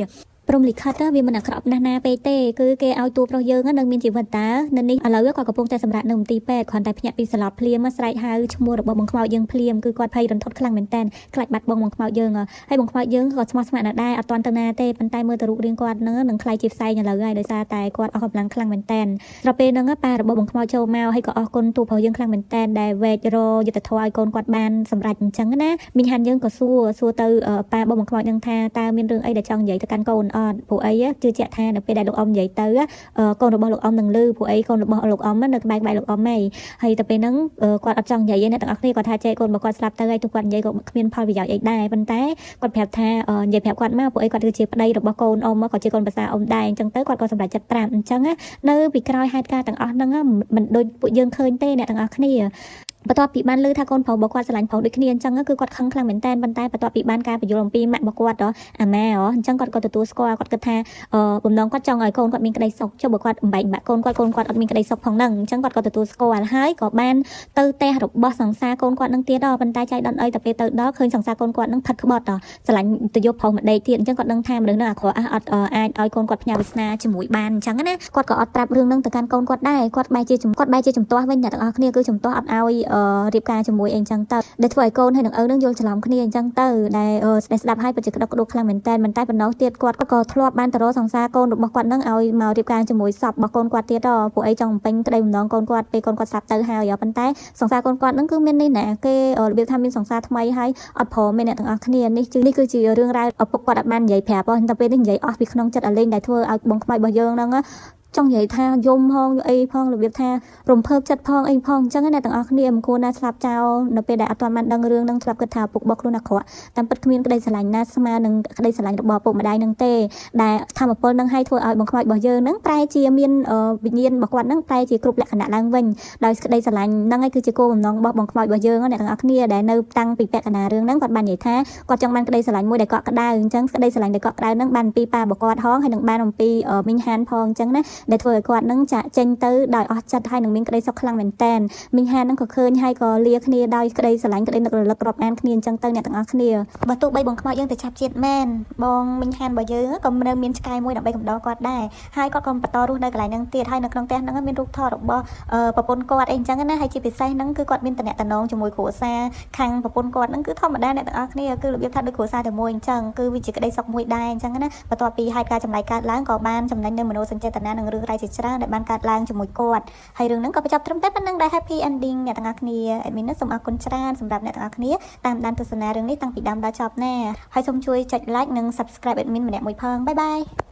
ាព្រំលិខិតវាមិនអាក្រក់ណាស់ណាពេកទេគឺគេឲ្យតួប្រុសយើងនៅមានជីវិតតើនៅនេះឥឡូវគាត់កំពុងតែសម្រាប់នៅមន្ទីរពេទ្យគ្រាន់តែភ្ញាក់ពីស្លាប់ភ្លាមស្រែកហៅឈ្មោះរបស់បងខ្មោចយើងភ្លាមគឺគាត់ភ័យរន្ធត់ខ្លាំងមែនតើខ្លាចបាត់បងខ្មោចយើងហើយបងខ្មោចយើងក៏ស្មោះស្ម័គ្រណាស់ដែរអត់ទាន់ទៅណាទេប៉ុន្តែមើលទៅរូបរាងគាត់នឹងខ្លាចជាផ្សែងឥឡូវហើយដោយសារតែគាត់អស់កម្លាំងខ្លាំងមែនតើស្របពេលហ្នឹងប៉ារបស់បងខ្មោចចូលមកហើយក៏អរគុណតួប្រុសយើងខ្លាំងមែនតើដែលវែករយុទ្ធធម៌ឲ្យកូនគាត់បានសម្រេចអញ្ចឹងណាមីងហានយើងក៏សួរទៅប៉ារបស់បងខ្មោចនឹងថាតើមានរឿងអីដែលចង់និយាយទៅកាន់កូនអត់ព្រោះអីជឿជាក់ថានៅពេលដែលលោកអ៊ំនិយាយទៅកូនរបស់លោកអ៊ំនឹងលឺព្រោះអីកូនរបស់លោកអ៊ំនៅក្បែរលោកអ៊ំហើយតែពេលហ្នឹងគាត់អត់ចង់និយាយទេអ្នកទាំងអស់គ្នាគាត់ថាចែកកូនរបស់គាត់ស្លាប់ទៅហើយទោះគាត់និយាយក៏គ្មានផលប្រយោជន៍អីដែរប៉ុន្តែគាត់ប្រាប់ថានិយាយប្រាប់គាត់មកព្រោះអីគាត់គឺជាប្តីរបស់កូនអ៊ំក៏ជាកូនប្រសាអ៊ំដែរអញ្ចឹងទៅគាត់ក៏សម្រេចចិត្តប្រាប់អញ្ចឹងនៅពីក្រោយហេតុការណ៍ទាំងអស់ហ្នឹងមិនដូចពួកយើងឃើញទេអ្នកទាំងអស់គ្នាបន្ទាប់ពីបានលើថាកូនប្រុសរបស់គាត់ស្រឡាញ់ប្រុសដូចគ្នាអញ្ចឹងគឺគាត់ខឹងខ្លាំងមែនតើប៉ុន្តែបន្ទាប់ពីបានការបញ្យល់អំពីម៉ាក់របស់គាត់អាម៉ាអញ្ចឹងគាត់ក៏ទទួលស្គាល់គាត់គិតថាបំណងគាត់ចង់ឲ្យកូនគាត់មានក្តីសុខចុះបើគាត់បំបែកបាក់កូនគាត់អត់មានក្តីសុខផងហ្នឹងអញ្ចឹងគាត់ក៏ទទួលស្គាល់ហើយក៏បានទៅផ្ទះរបស់សង្សារកូនគាត់នឹងទៀតប៉ុន្តែចៃដន្យអីតែពេលទៅដល់ឃើញសង្សារកូនគាត់នឹងផិតក្បត់ស្រឡាញ់ទៅយកប្រុសម្ដេចទៀតអញ្ចឹងគាត់ដឹងថាមនុស្សនឹងអាក្រក់អត់អាចឲ្យកូនគាត់ផ្ញើវាសនាជាមួយបានអញ្ចឹងណាគាត់ក៏អត់ប្រាប់រឿងហ្នឹងទៅកាន់កូនគាត់ដែរគាត់បែរជាជំទាស់វិញអ្នកទាំងអស់គ្នាគឺជំទាស់អត់ឲ្យ រៀបការជាមួយអីចឹងទៅដែលធ្វើឲ្យកូនហើយនឹងឪនឹងយល់ច្រឡំគ្នាអញ្ចឹងទៅដែលស្ដាប់ឲ្យពិតជាក្តុកក្តួលខ្លាំងមែនតើមិនតែប៉ុណ្ណោះទៀតគាត់ក៏ធ្លាប់បានទៅរកសង្សារកូនរបស់គាត់នឹងឲ្យមករៀបការជាមួយសពរបស់កូនគាត់ទៀតពួកអីចង់បំពេញក្តីបំណងកូនគាត់ពេលកូនគាត់ស្លាប់ទៅហើយប៉ុន្តែសង្សារកូនគាត់នឹងគឺមាននេះណាគេរបៀបថាមានសង្សារថ្មីហើយអត់ព្រមមានអ្នកទាំងអស់គ្នានេះគឺជារឿងរ៉ាវឪពុកគាត់អត់បាននិយាយប្រាប់តែពេលនេះនិយាយអស់ពីក្នុងចិត្តអលេងដែលធ្វើឲ្យបងខ្មោចរបស់យើងហ្នឹងចង់និយាយថាយំផងអីផងរបៀបថារំភើបចិត្តផងអីផងអញ្ចឹងណាទាំងអស់គ្នាមិនគួរណាស្លាប់ចោលនៅពេលដែលអត់ទាន់បានដឹងរឿងនឹងស្លាប់គិតថាពុករបស់ខ្លួនអាក្រក់តាមពិតគ្មានក្តីស្រឡាញ់ណាស្មើនឹងក្តីស្រឡាញ់របស់ពុកម្ដាយនឹងទេដែលធម្មពលនឹងឲ្យធ្វើឲ្យបងខ្មោចរបស់យើងនឹងប្រែជាមានវិញ្ញាណរបស់គាត់នឹងប្រែជាគ្រប់លក្ខណៈឡើងវិញដោយក្តីស្រឡាញ់ហ្នឹងឯងគឺជាគោលបំណងរបស់បងខ្មោចរបស់យើងអ្នកទាំងអស់គ្នាដែលនៅតាំងពីពាក់កណ្ដាលរឿងហ្នឹងគាត់បាននិយាយថាគាត់ចង់បានក្តីស្រឡាញ់មួយដែលកក់ក្ដៅអញ្ចឹងក្តីស្រឡាញ់ដែលកក់ក្ដៅហ្នឹងបានពីប៉ារបស់គាត់ហងហើយនឹងបានអំពីមីងហានផងអញ្ចឹងណាដែលធ្វើឲ្យគាត់នឹងចាក់ចេញទៅដោយអស់ចិត្តហើយនឹងមានក្តីសុខខ្លាំងមែនតែនមីងហាននឹងក៏ឃើញហើយក៏លាគ្នាដោយក្តីស្រឡាញ់ក្តីនឹករលឹករាប់អានគ្នាអញ្ចឹងទៅអ្នកទាំងអស់គ្នាបើទោះបីបងខ្មោចយើងទៅចាប់ជាតិមែនបងមីងហានរបស់យើងក៏នៅមានឆ្កែមួយដើម្បីកំដរគាត់ដែរហើយគាត់ក៏បន្តរស់នៅកន្លែងហ្នឹងទៀតហើយនៅក្នុងផ្ទះហ្នឹងមានរូបថតរបស់ប្រពន្ធគាត់អីអញ្ចឹងណាហើយជាពិសេសហ្នឹងគឺគាត់មានតំណែងជាមួយគ្រួសារខាងប្រពន្ធគាត់ហ្នឹងគឺធម្មតាអ្នកទាំងអស់គ្នាគឺរបៀបថាដូចគ្រួសារតែមួយអញ្ចឹងគឺវាជាក្តីសុខមួយដែរអញ្ចឹងណាបន្ទាប់ពីហេតុការណ៍ចម្លែកកើតឡើងក៏បានចំណេញនៅមនោសញ្ចេតនានិងរឿងរ៉ាវជាច្រើនដែលបានកើតឡើងជាមួយគាត់ហើយរឿងហ្នឹងក៏បញ្ចប់ត្រឹមតែប៉ុណ្្នឹងដែរ Happy Ending អ្នកទាំងអស់គ្នា admin សូមអរគុណច្រើនសម្រាប់អ្នកទាំងអស់គ្នាតាមដានទស្សនារឿងនេះតាំងពីដើមដល់ចប់ណាហើយសូមជួយចុច like និង subscribe admin ម្នាក់មួយផងបាយបាយ